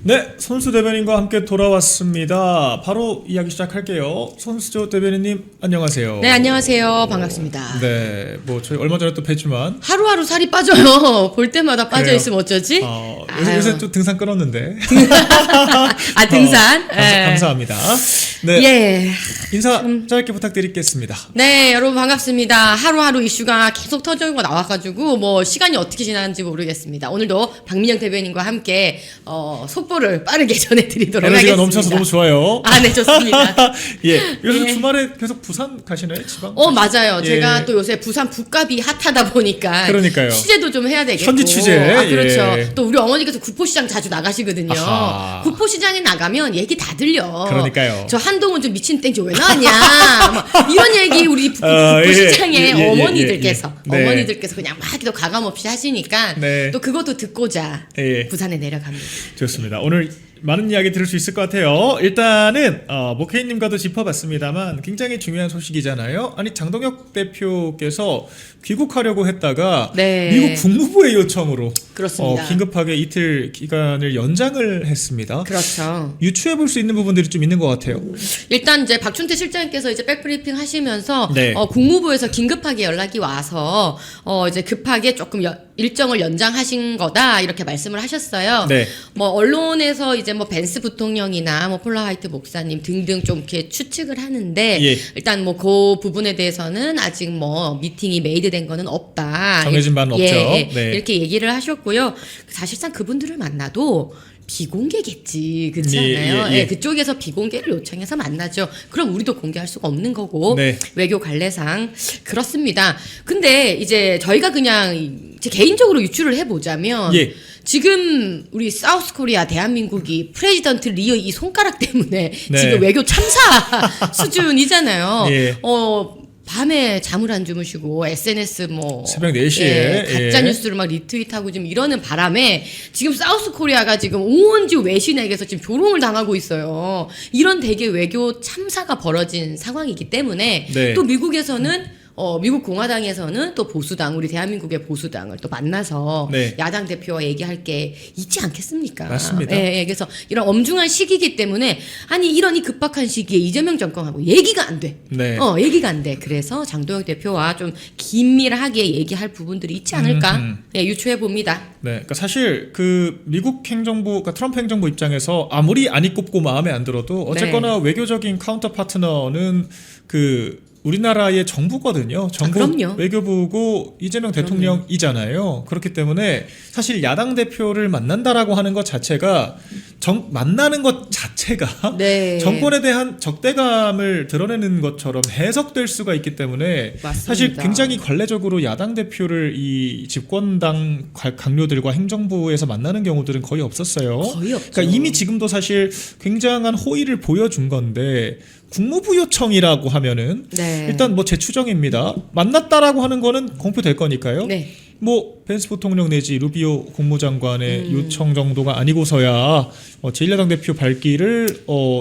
네, 손수 대변인과 함께 돌아왔습니다. 바로 이야기 시작할게요. 손수조 대변인님 안녕하세요. 네, 안녕하세요. 반갑습니다. 네, 뭐 저희 얼마 전에 또 뵀지만 하루하루 살이 빠져요. 볼 때마다 빠져 있으면 어쩌지? 요새 좀 등산 끊었는데. 등산. 네. 감사합니다. 네, 예. 인사 짧게 부탁드리겠습니다. 네, 여러분 반갑습니다. 하루하루 이슈가 계속 터지고 나와가지고 뭐 시간이 어떻게 지나는지 모르겠습니다. 오늘도 박민영 대변인과 함께 속보를 빠르게 전해드리도록 에너지가 하겠습니다. 넘쳐서 너무 좋아요. 아, 네, 좋습니다. 예, 요새 예. 주말에 계속 부산 가시나요? 지방? 맞아요. 예. 제가 또 요새 부산 부값이 핫하다 보니까 그러니까요. 취재도 좀 해야 되겠고. 현지 취재. 그렇죠. 예. 또 우리 어머니께서 구포시장 자주 나가시거든요. 아하. 구포시장에 나가면 얘기 다 들려. 그러니까요. 저 한동훈 좀 미친 땡지 왜 나왔냐. 막 이런 얘기 우리 구포시장의 예. 어머니들께서 네. 어머니들께서 그냥 막 또 가감 없이 하시니까 네. 또 그것도 듣고자 예. 부산에 내려갑니다. 좋습니다. 오늘 많은 이야기 들을 수 있을 것 같아요. 일단은 목회인님과도 짚어봤습니다만 굉장히 중요한 소식이잖아요. 아니 장동혁 대표께서 귀국하려고 했다가 네. 미국 국무부의 요청으로 그렇습니다. 긴급하게 이틀 기간을 연장을 했습니다. 그렇죠. 유추해 볼 수 있는 부분들이 좀 있는 것 같아요. 일단 이제 박춘태 실장님께서 이제 백브리핑 하시면서 네. 국무부에서 긴급하게 연락이 와서 이제 급하게 조금 일정을 연장하신 거다 이렇게 말씀을 하셨어요. 네. 뭐 언론에서 이제 뭐 벤스 부통령이나 뭐 폴라 화이트 목사님 등등 좀 이렇게 추측을 하는데 예. 일단 뭐 그 부분에 대해서는 아직 뭐 미팅이 메이드된 거는 없다. 정해진 바는 없죠. 네. 이렇게 얘기를 하셨고요. 사실상 그분들을 만나도 비공개겠지, 그렇지 않아요? 예. 그쪽에서 비공개를 요청해서 만나죠. 그럼 우리도 공개할 수가 없는 거고 네. 외교 관례상 그렇습니다. 근데 이제 저희가 그냥 제 개인적으로 유추를 해보자면 예. 지금 우리 사우스 코리아 대한민국이 프레지던트 리의 이 손가락 때문에 네. 지금 외교 참사 수준이잖아요. 예. 밤에 잠을 안 주무시고 SNS 뭐 새벽 4시에 가짜 뉴스를 막 리트윗하고 지금 이러는 바람에 지금 사우스 코리아가 지금 온지 외신에게서 지금 조롱을 당하고 있어요. 이런 대개 외교 참사가 벌어진 상황이기 때문에 네. 또 미국에서는 미국 공화당에서는 또 보수당, 우리 대한민국의 보수당을 또 만나서 네. 야당 대표와 얘기할 게 있지 않겠습니까? 맞습니다. 예, 그래서 이런 엄중한 시기이기 때문에 아니 이런 이 급박한 시기에 이재명 정권하고 얘기가 안 돼. 네. 얘기가 안 돼. 그래서 장동혁 대표와 좀 긴밀하게 얘기할 부분들이 있지 않을까? 예, 유추해 봅니다. 네, 그러니까 사실 그 미국 행정부, 그러니까 트럼프 행정부 입장에서 아무리 안이 꼽고 마음에 안 들어도 어쨌거나 외교적인 카운터 파트너는 그 우리나라의 정부거든요. 정부 그럼요. 외교부고 이재명 대통령이잖아요. 그렇기 때문에 사실 야당 대표를 만난다라고 하는 것 자체가 만나는 것 자체가 네. 정권에 대한 적대감을 드러내는 것처럼 해석될 수가 있기 때문에 맞습니다. 사실 굉장히 관례적으로 야당 대표를 이 집권당 강요들과 행정부에서 만나는 경우들은 거의 없었어요. 거의 없죠. 그러니까 이미 지금도 사실 굉장한 호의를 보여준 건데 국무부 요청이라고 하면은 네. 일단 뭐 제 추정입니다. 만났다라고 하는 거는 공표될 거니까요. 네. 뭐 벤스 부통령 내지 루비오 국무장관의 요청 정도가 아니고서야 제1야당 대표 발기를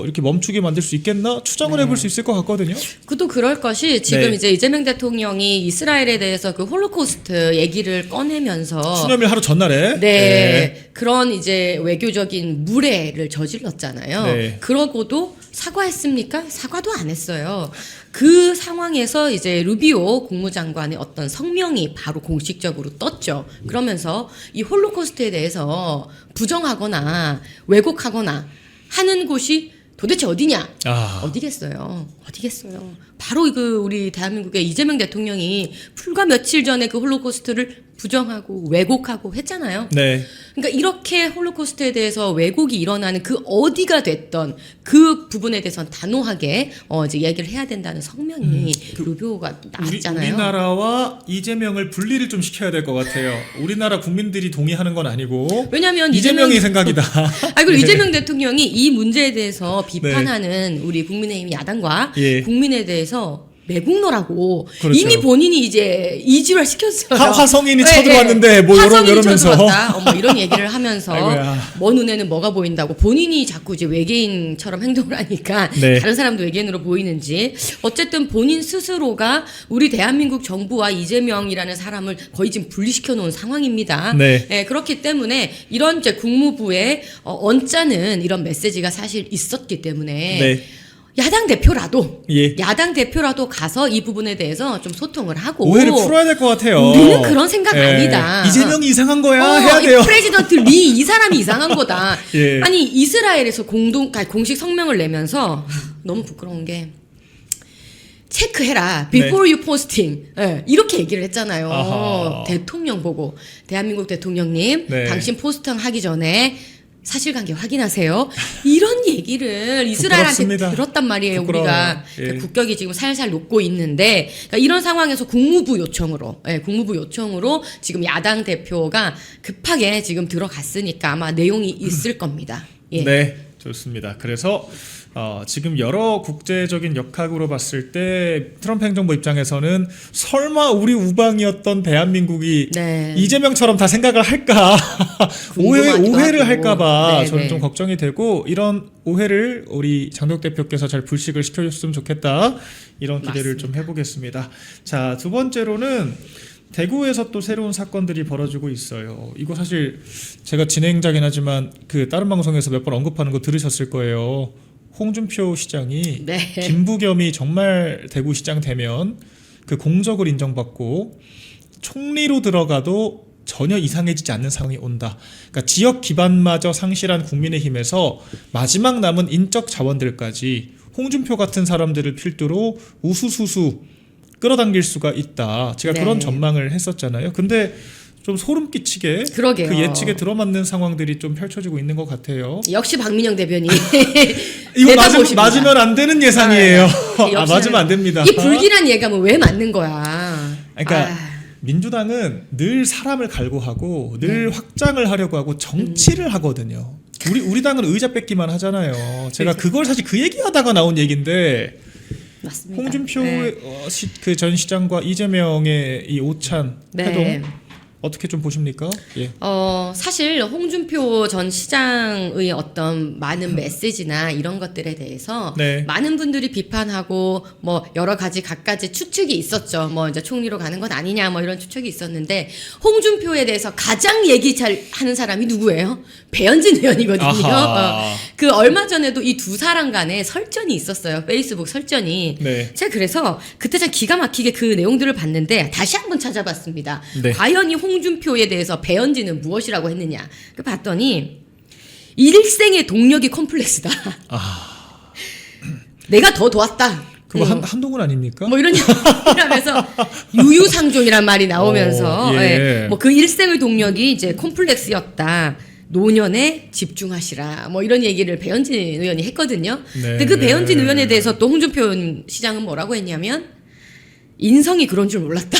이렇게 멈추게 만들 수 있겠나 추정을 해볼 수 있을 것 같거든요. 그도 그럴 것이 지금 네. 이제 이재명 대통령이 이스라엘에 대해서 그 홀로코스트 얘기를 꺼내면서 수념일 하루 전날에 네. 그런 이제 외교적인 무례를 저질렀잖아요. 네. 그러고도 사과했습니까? 사과도 안 했어요. 그 상황에서 이제 루비오 국무장관의 어떤 성명이 바로 공식적으로 떴죠. 그러면서 이 홀로코스트에 대해서 부정하거나 왜곡하거나 하는 곳이 도대체 어디냐? 어디겠어요? 바로 그 우리 대한민국의 이재명 대통령이 불과 며칠 전에 그 홀로코스트를 부정하고 왜곡하고 했잖아요. 네. 그러니까 이렇게 홀로코스트에 대해서 왜곡이 일어나는 그 어디가 됐던 그 부분에 대해서는 단호하게 이제 얘기를 해야 된다는 성명이 루비오가 나왔잖아요. 우리나라와 이재명을 분리를 좀 시켜야 될 것 같아요. 우리나라 국민들이 동의하는 건 아니고 왜냐하면 이재명의 생각이다. 그리고 네. 이재명 대통령이 이 문제에 대해서 비판하는 우리 국민의힘 야당과 예. 국민에 대해서 매국노라고 그렇죠. 이미 본인이 이제 이지화 시켰어요. 화성인이 쳐들어왔는데 뭐 이러면서 쳐들어왔다. 뭐 이런 얘기를 하면서 아이고야. 먼 눈에는 뭐가 보인다고 본인이 자꾸 이제 외계인처럼 행동을 하니까 네. 다른 사람도 외계인으로 보이는지 어쨌든 본인 스스로가 우리 대한민국 정부와 이재명이라는 사람을 거의 지금 분리시켜 놓은 상황입니다. 네. 예, 그렇기 때문에 이런 이제 국무부에 언짢은 이런 메시지가 사실 있었기 때문에 네. 야당 대표라도 예. 야당 대표라도 가서 이 부분에 대해서 좀 소통을 하고 오해를 풀어야 될 것 같아요. 우리는 그런 생각 예. 아니다. 이재명이 이상한 거야 해야 돼요. 이 프레지던트 리 이 사람이 이상한 거다. 예. 아니 이스라엘에서 공식 성명을 내면서 너무 부끄러운 게 체크해라. Before you posting. 예, 이렇게 얘기를 했잖아요. 아하. 대통령 보고 대한민국 대통령님 네. 당신 포스팅 하기 전에 사실관계 확인하세요. 이런 얘기를 이스라엘한테 부끄럽습니다. 들었단 말이에요. 부끄러워요. 우리가 예. 국격이 지금 살살 녹고 있는데 그러니까 이런 상황에서 국무부 요청으로 지금 야당 대표가 급하게 지금 들어갔으니까 아마 내용이 있을 겁니다. 예. 네, 좋습니다. 그래서 지금 여러 국제적인 역학으로 봤을 때 트럼프 행정부 입장에서는 설마 우리 우방이었던 대한민국이 네. 이재명처럼 다 생각을 할까 궁금하기도 오해를 하고. 할까봐 네, 저는 네. 좀 걱정이 되고 이런 오해를 우리 장덕 대표께서 잘 불식을 시켜줬으면 좋겠다 이런 기대를 맞습니다. 좀 해보겠습니다. 자, 두 번째로는 대구에서 또 새로운 사건들이 벌어지고 있어요. 이거 사실 제가 진행자긴 하지만 그 다른 방송에서 몇 번 언급하는 거 들으셨을 거예요. 홍준표 시장이 네. 김부겸이 정말 대구시장 되면 그 공적을 인정받고 총리로 들어가도 전혀 이상해지지 않는 상황이 온다. 그러니까 지역 기반마저 상실한 국민의힘에서 마지막 남은 인적 자원들까지 홍준표 같은 사람들을 필두로 우수수수 끌어당길 수가 있다. 제가 네. 그런 전망을 했었잖아요. 근데 좀 소름 끼치게 그러게요. 그 예측에 들어맞는 상황들이 좀 펼쳐지고 있는 것 같아요. 역시 박민영 대변인. 이거 대답 오십니다. 맞으면 안 되는 예상이에요. 역시는 맞으면 안 됩니다. 이 불길한 예감은 왜 맞는 거야? 그러니까 민주당은 늘 사람을 갈구하고 늘 네. 확장을 하려고 하고 정치를 하거든요. 우리 당은 의자 뺏기만 하잖아요. 제가 그걸 사실 그 얘기하다가 나온 얘기인데 맞습니다. 홍준표 네. 그 전 시장과 이재명의 이 오찬 네. 회동 어떻게 좀 보십니까? 예. 사실 홍준표 전 시장의 어떤 많은 메시지나 이런 것들에 대해서 네. 많은 분들이 비판하고 뭐 여러 가지 각가지 추측이 있었죠. 뭐 이제 총리로 가는 것 아니냐 뭐 이런 추측이 있었는데 홍준표에 대해서 가장 얘기 잘 하는 사람이 누구예요? 배현진 의원이거든요. 아하. 그 얼마 전에도 이 두 사람 간에 설전이 있었어요. 페이스북 설전이. 네. 제가 그래서 그때 참 기가 막히게 그 내용들을 봤는데 다시 한번 찾아봤습니다. 네. 과연 이 홍준표에 대해서 배현진은 무엇이라고 했느냐. 그 봤더니 일생의 동력이 콤플렉스다. 내가 더 도왔다. 그거 한동훈 아닙니까? 뭐 이런 얘기하면서 유유상종이란 말이 나오면서 예. 뭐 그 일생의 동력이 이제 콤플렉스였다. 노년에 집중하시라. 뭐 이런 얘기를 배현진 의원이 했거든요. 네. 근데 그 배현진 의원에 대해서 또 홍준표 시장은 뭐라고 했냐면 인성이 그런 줄 몰랐다.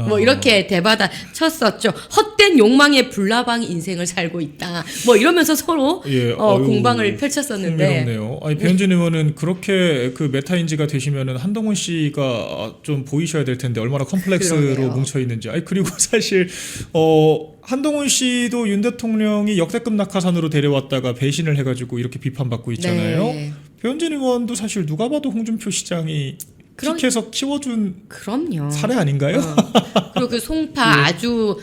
뭐 이렇게 대받아 쳤었죠. 헛된 욕망의 불나방 인생을 살고 있다. 뭐 이러면서 서로 예, 공방을 펼쳤었는데. 흥미롭네요. 아니 배현진 의원은 그렇게 그 메타인지가 되시면은 한동훈 씨가 좀 보이셔야 될 텐데 얼마나 컴플렉스로 그러게요. 뭉쳐 있는지. 아니 그리고 사실 한동훈 씨도 윤 대통령이 역대급 낙하산으로 데려왔다가 배신을 해가지고 이렇게 비판받고 있잖아요. 네. 배현진 의원도 사실 누가 봐도 홍준표 시장이 픽해서 키워준 그럼요. 사례 아닌가요? 그리고 그 송파 아주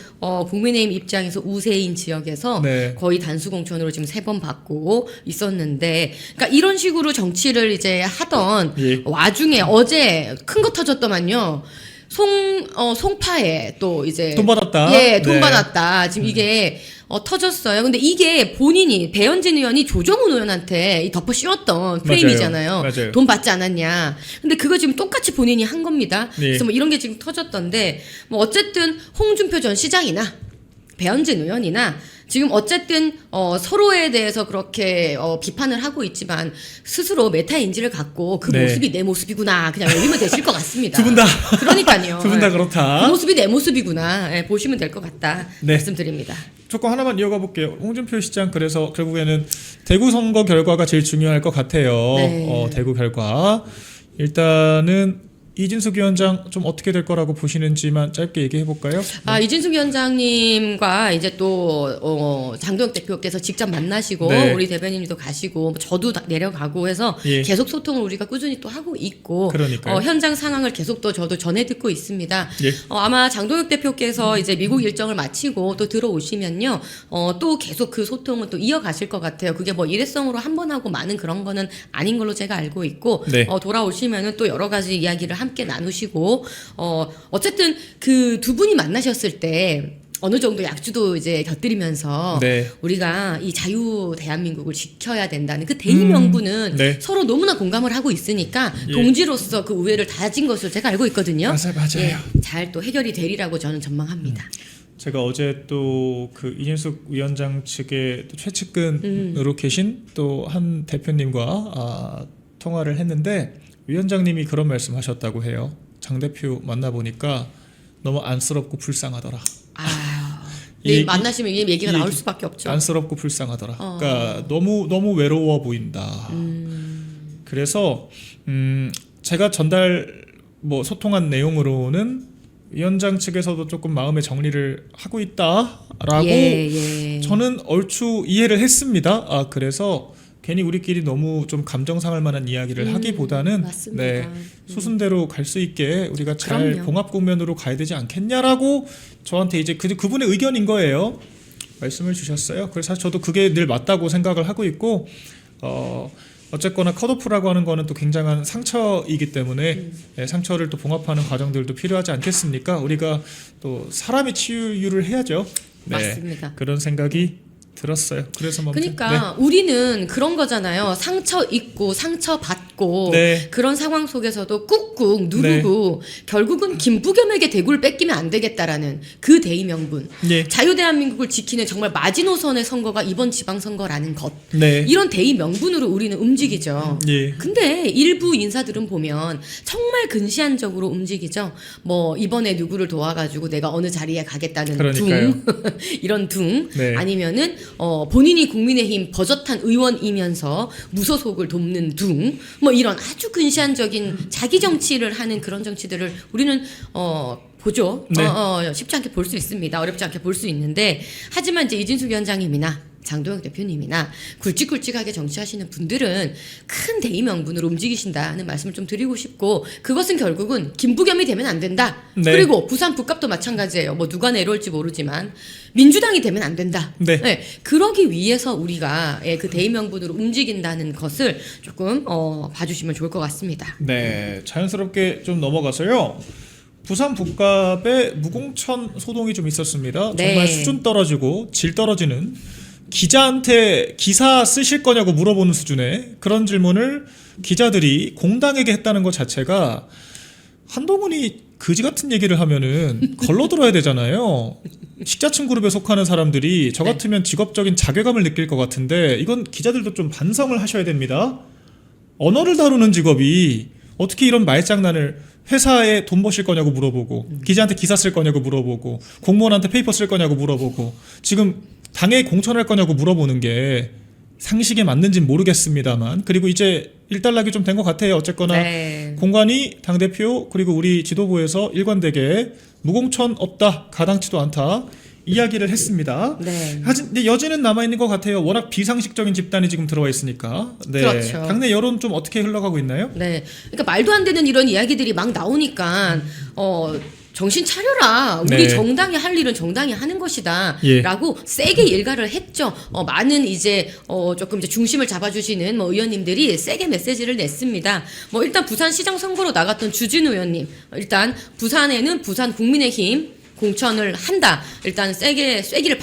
국민의힘 입장에서 우세인 지역에서 네. 거의 단수공천으로 지금 3번 받고 있었는데, 그러니까 이런 식으로 정치를 이제 하던 예. 와중에 어제 큰 거 터졌더만요. 송파에 또 이제 돈 받았다. 예, 돈 네. 받았다. 지금 이게 터졌어요. 근데 이게 본인이 배현진 의원이 조정훈 의원한테 덮어 씌웠던 프레임이잖아요. 맞아요. 돈 받지 않았냐. 근데 그거 지금 똑같이 본인이 한 겁니다. 네. 그래서 뭐 이런 게 지금 터졌던데 뭐 어쨌든 홍준표 전 시장이나 배현진 의원이나 지금 어쨌든 서로에 대해서 그렇게 비판을 하고 있지만 스스로 메타인지를 갖고 그 네. 모습이 내 모습이구나 그냥 열리면 되실 것 같습니다. 두 분 다. 그러니까요. 두 분 다 그 그렇다. 모습이 내 모습이구나. 예, 보시면 될 것 같다. 네. 말씀드립니다. 조금 하나만 이어가 볼게요. 홍준표 시장 그래서 결국에는 대구 선거 결과가 제일 중요할 것 같아요. 네. 대구 결과 일단은 이진숙 위원장 좀 어떻게 될 거라고 보시는지만 짧게 얘기해 볼까요? 이진숙 위원장님과 이제 또 장동혁 대표께서 직접 만나시고 네. 우리 대변인도 가시고 저도 내려가고 해서 예. 계속 소통을 우리가 꾸준히 또 하고 있고 그러니까요. 현장 상황을 계속 또 저도 전해 듣고 있습니다. 예. 아마 장동혁 대표께서 이제 미국 일정을 마치고 또 들어오시면요, 또 계속 그 소통은 또 이어가실 것 같아요. 그게 뭐 일회성으로 한 번 하고 많은 그런 거는 아닌 걸로 제가 알고 있고, 네. 돌아오시면은 또 여러 가지 이야기를 함께 나누시고, 어쨌든 그 두 분이 만나셨을 때 어느 정도 약주도 이제 곁들이면서 네. 우리가 이 자유 대한민국을 지켜야 된다는 그 대의 명분은 네. 서로 너무나 공감을 하고 있으니까 예. 동지로서 그 우애를 다진 것으로 제가 알고 있거든요. 맞아요. 잘 또 해결이 되리라고 저는 전망합니다. 제가 어제 또 그 이진숙 위원장 측의 또 최측근으로 계신 또 한 대표님과 통화를 했는데 위원장님이 그런 말씀하셨다고 해요. 장 대표 만나 보니까 너무 안쓰럽고 불쌍하더라. 만나시면 이 얘기가 나올 수밖에 없죠. 안쓰럽고 불쌍하더라. 그러니까 너무 외로워 보인다. 그래서 제가 소통한 내용으로는 위원장 측에서도 조금 마음의 정리를 하고 있다라고 저는 얼추 이해를 했습니다. 그래서 괜히 우리끼리 너무 좀 감정 상할 만한 이야기를 하기보다는 맞습니다. 수순대로 갈 수 있게 우리가 잘 그럼요. 봉합 국면으로 가야 되지 않겠냐라고 저한테 이제 그분의 의견인 거예요. 말씀을 주셨어요. 그래서 사실 저도 그게 늘 맞다고 생각을 하고 있고 어쨌거나 컷오프라고 하는 거는 또 굉장한 상처이기 때문에 상처를 또 봉합하는 과정들도 필요하지 않겠습니까? 우리가 또 사람의 치유를 해야죠. 네, 맞습니다. 그런 생각이 들었어요. 그래서 그러니까 우리는 그런 거잖아요. 상처 입고 상처 받고 네. 그런 상황 속에서도 꾹꾹 누르고 결국은 김부겸에게 대구를 뺏기면 안 되겠다라는 그 대의 명분. 예. 자유대한민국을 지키는 정말 마지노선의 선거가 이번 지방선거라는 것. 네. 이런 대의 명분으로 우리는 움직이죠. 예. 근데 일부 인사들은 보면 정말 근시안적으로 움직이죠. 뭐 이번에 누구를 도와가지고 내가 어느 자리에 가겠다는 그러니까요. 둥 이런 둥 네. 아니면은 본인이 국민의힘 버젓한 의원이면서 무소속을 돕는 둥 뭐 이런 아주 근시안적인 자기 정치를 하는 그런 정치들을 우리는 보죠. 네. 쉽지 않게 볼 수 있습니다. 어렵지 않게 볼 수 있는데 하지만 이제 이진숙 위원장님이나 장동혁 대표님이나 굵직굵직하게 정치하시는 분들은 큰 대의 명분으로 움직이신다는 말씀을 좀 드리고 싶고 그것은 결국은 김부겸이 되면 안 된다. 네. 그리고 부산 북갑도 마찬가지예요. 뭐 누가 내려올지 모르지만 민주당이 되면 안 된다. 네. 그러기 위해서 우리가 그 대의 명분으로 움직인다는 것을 조금 봐주시면 좋을 것 같습니다. 네, 자연스럽게 좀 넘어가서요. 부산 북갑에 무공천 소동이 좀 있었습니다. 네. 정말 수준 떨어지고 질 떨어지는 기자한테 기사 쓰실 거냐고 물어보는 수준의 그런 질문을 기자들이 공당에게 했다는 것 자체가 한동훈이 그지 같은 얘기를 하면은 걸러 들어야 되잖아요. 식자층 그룹에 속하는 사람들이 저 같으면 직업적인 자괴감을 느낄 것 같은데 이건 기자들도 좀 반성을 하셔야 됩니다. 언어를 다루는 직업이 어떻게 이런 말장난을 회사에 돈 버실 거냐고 물어보고 기자한테 기사 쓸 거냐고 물어보고 공무원한테 페이퍼 쓸 거냐고 물어보고 지금 당에 공천할 거냐고 물어보는 게 상식에 맞는지는 모르겠습니다만 그리고 이제 일단락이 좀 된 것 같아요. 어쨌거나 네. 공관이 당대표 그리고 우리 지도부에서 일관되게 무공천 없다 가당치도 않다 이야기를 했습니다. 네. 하지만 여지는 남아있는 것 같아요. 워낙 비상식적인 집단이 지금 들어와 있으니까. 네. 그렇죠. 당내 여론 좀 어떻게 흘러가고 있나요? 네. 그러니까 말도 안 되는 이런 이야기들이 막 나오니까 정신 차려라. 우리 네. 정당이 할 일은 정당이 하는 것이다. 예. 라고 세게 일가를 했죠. 많은 이제 조금 이제 중심을 잡아주시는 뭐 의원님들이 세게 메시지를 냈습니다. 뭐 일단 부산시장 선거로 나갔던 주진우 의원님, 일단 부산에는 부산 국민의힘 공천을 한다. 일단 쐐기를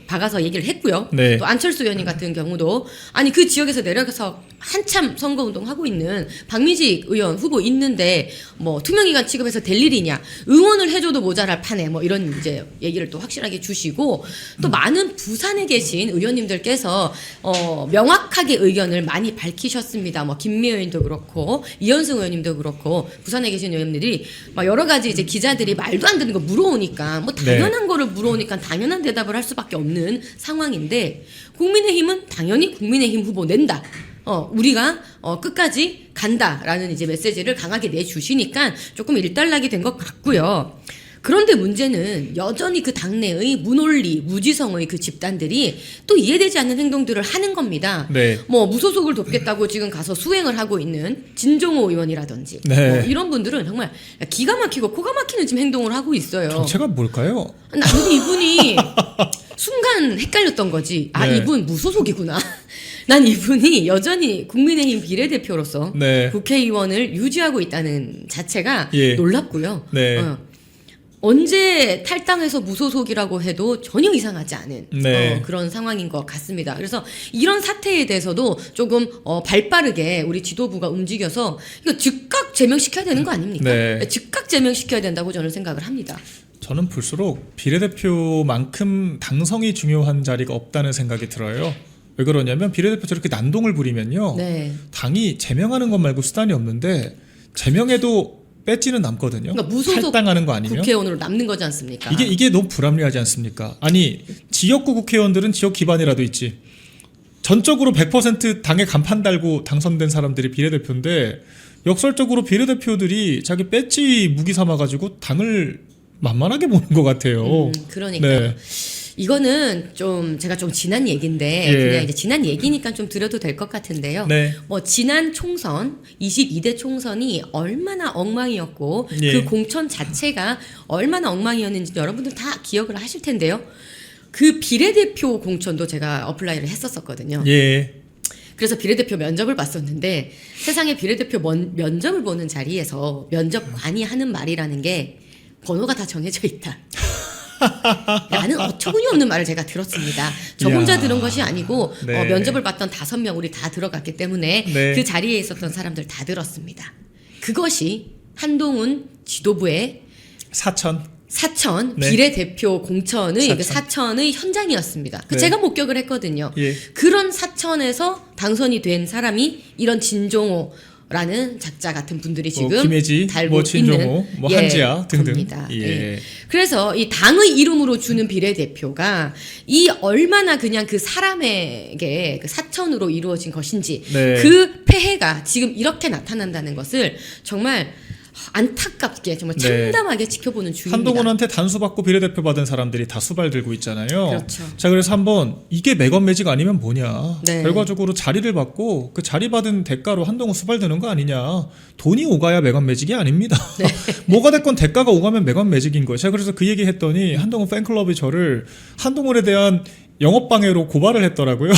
박아서 얘기를 했고요. 네. 또 안철수 의원님 같은 경우도 아니 그 지역에서 내려가서 한참 선거운동 하고 있는 박미직 의원 후보 있는데 뭐 투명기관 취급해서 될 일이냐 응원을 해줘도 모자랄 판에 뭐 이런 이제 얘기를 또 확실하게 주시고 또 많은 부산에 계신 의원님들께서 명확하게 의견을 많이 밝히셨습니다. 뭐 김미애 의원도 그렇고 이현승 의원님도 그렇고 부산에 계신 의원들이 막 여러 가지 이제 기자들이 말도 안 되는 거 물어오니까 뭐 당연한 거를 물어오니까 당연한 대답을 할 수밖에 없는 상황인데 국민의힘은 당연히 국민의힘 후보 낸다. 우리가 끝까지 간다라는 이제 메시지를 강하게 내주시니까 조금 일단락이 된 것 같고요. 그런데 문제는 여전히 그 당내의 무논리, 무지성의 그 집단들이 또 이해되지 않는 행동들을 하는 겁니다. 네. 뭐 무소속을 돕겠다고 지금 가서 수행을 하고 있는 진종호 의원이라든지 네. 이런 분들은 정말 기가 막히고 코가 막히는 지금 행동을 하고 있어요. 정체가 뭘까요? 나는 이분이 순간 헷갈렸던 거지. 아, 네. 이분 무소속이구나. 난 이분이 여전히 국민의힘 비례대표로서 네. 국회의원을 유지하고 있다는 자체가 예. 놀랍고요. 네. 언제 탈당해서 무소속이라고 해도 전혀 이상하지 않은 네. 그런 상황인 것 같습니다. 그래서 이런 사태에 대해서도 조금 발빠르게 우리 지도부가 움직여서 이거 즉각 제명시켜야 되는 거 아닙니까? 네. 즉각 제명시켜야 된다고 저는 생각을 합니다. 저는 볼수록 비례대표만큼 당성이 중요한 자리가 없다는 생각이 들어요. 왜 그러냐면 비례대표 저렇게 난동을 부리면요. 네. 당이 제명하는 것 말고 수단이 없는데 제명해도 배지는 남거든요. 그러니까 무소속 탈당하는 거 아니면 국회의원으로 남는 거지 않습니까? 이게 너무 불합리하지 않습니까? 아니 지역구 국회의원들은 지역 기반이라도 있지. 전적으로 100% 당에 간판 달고 당선된 사람들이 비례대표인데 역설적으로 비례대표들이 자기 배지 무기 삼아가지고 당을 만만하게 보는 것 같아요. 그러니까 네. 이거는 좀 제가 좀 지난 얘기인데 예. 그냥 이제 지난 얘기니까 좀 드려도 될 것 같은데요. 네. 뭐 지난 총선 22대 총선이 얼마나 엉망이었고 예. 그 공천 자체가 얼마나 엉망이었는지 여러분들 다 기억을 하실 텐데요. 그 비례대표 공천도 제가 어플라이를 했었거든요. 예. 그래서 비례대표 면접을 봤었는데 세상에 비례대표 면접을 보는 자리에서 면접관이 하는 말이라는 게 번호가 다 정해져 있다. 라는 어처구니 없는 말을 제가 들었습니다. 저 혼자 이야. 들은 것이 아니고 네. 면접을 봤던 5명 우리 다 들어갔기 때문에 네. 그 자리에 있었던 사람들 다 들었습니다. 그것이 한동훈 지도부의 사천. 사천 네. 비례대표 공천의 그 사천. 사천의 현장이었습니다. 네. 제가 목격을 했거든요. 예. 그런 사천에서 당선이 된 사람이 이런 진종호라는 작자 같은 분들이 지금 뭐 김혜지, 달고 뭐 진종호, 있는 뭐 한지아 등등. 겁니다. 예. 예. 그래서 이 당의 이름으로 주는 비례대표가 이 얼마나 그냥 그 사람에게 그 사천으로 이루어진 것인지 네. 그 폐해가 지금 이렇게 나타난다는 것을 정말 안타깝게 정말 네. 참담하게 지켜보는 중입니다. 한동훈한테 단수 받고 비례대표 받은 사람들이 다 수발 들고 있잖아요. 그렇죠. 자, 그래서 한번 이게 매건 매직 아니면 뭐냐. 네. 결과적으로 자리를 받고 그 자리 받은 대가로 한동훈 수발 드는 거 아니냐. 돈이 오가야 매건 매직이 아닙니다. 네. 뭐가 됐건 대가가 오가면 매건 매직인 거예요. 제가 그래서 그 얘기 했더니 한동훈 팬클럽이 저를 한동훈에 대한 영업방해로 고발을 했더라고요.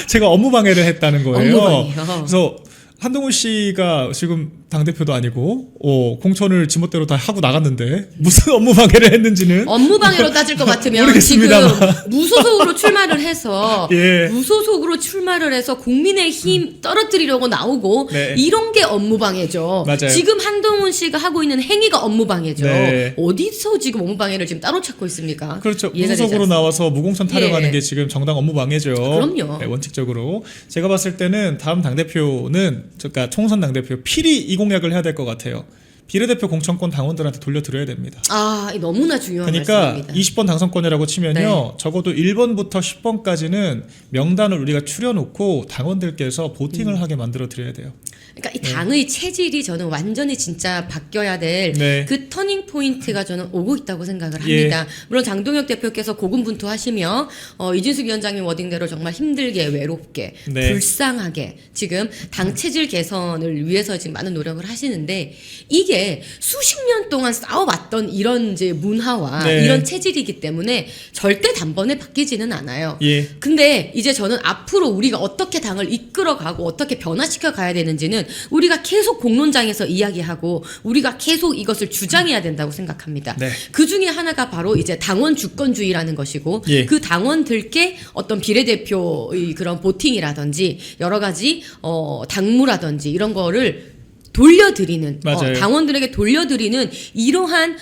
제가 업무방해를 했다는 거예요. 업무방해요. 그래서 한동훈 씨가 지금 당대표도 아니고 공천을 지멋대로 다 하고 나갔는데 무슨 업무방해를 했는지는 업무방해로 따질 것 같으면 지금 모르겠습니다만. 무소속으로 출마를 해서 예. 무소속으로 출마를 해서 국민의힘 떨어뜨리려고 나오고 네. 이런 게 업무방해죠. 맞아요. 지금 한동훈 씨가 하고 있는 행위가 업무방해죠. 네. 어디서 지금 업무방해를 지금 따로 찾고 있습니까? 그렇죠. 이해가 되지 무소속으로 않습니다. 나와서 무공천 타령하는 예. 게 지금 정당 업무방해죠. 그럼요. 네, 원칙적으로 제가 봤을 때는 다음 당대표는 그러니까 총선 당대표 필히 이 공약을 해야 될 것 같아요. 비례대표 공천권 당원들한테 돌려드려야 됩니다. 아, 너무나 중요한 그러니까 말씀입니다. 20번 당선권이라고 치면요. 네. 적어도 1번부터 10번까지는 명단을 우리가 추려놓고 당원들께서 보팅을 하게 만들어 드려야 돼요. 그러니까 이 당의 체질이 저는 완전히 진짜 바뀌어야 될 네. 그 터닝 포인트가 저는 오고 있다고 생각을 예. 합니다. 물론 장동혁 대표께서 고군분투하시며 이진숙 위원장님 워딩대로 정말 힘들게 외롭게 네. 불쌍하게 지금 당 체질 개선을 위해서 지금 많은 노력을 하시는데 이게 수십 년 동안 싸워왔던 이런 이제 문화와 네. 이런 체질이기 때문에 절대 단번에 바뀌지는 않아요. 예. 근데 이제 저는 앞으로 우리가 어떻게 당을 이끌어가고 어떻게 변화시켜 가야 되는지는 우리가 계속 공론장에서 이야기하고 우리가 계속 이것을 주장해야 된다고 생각합니다. 네. 그 중에 하나가 바로 이제 당원 주권주의라는 것이고 예. 그 당원들께 어떤 비례대표의 그런 보팅이라든지 여러 가지 당무라든지 이런 거를 돌려드리는 맞아요. 당원들에게 돌려드리는 이러한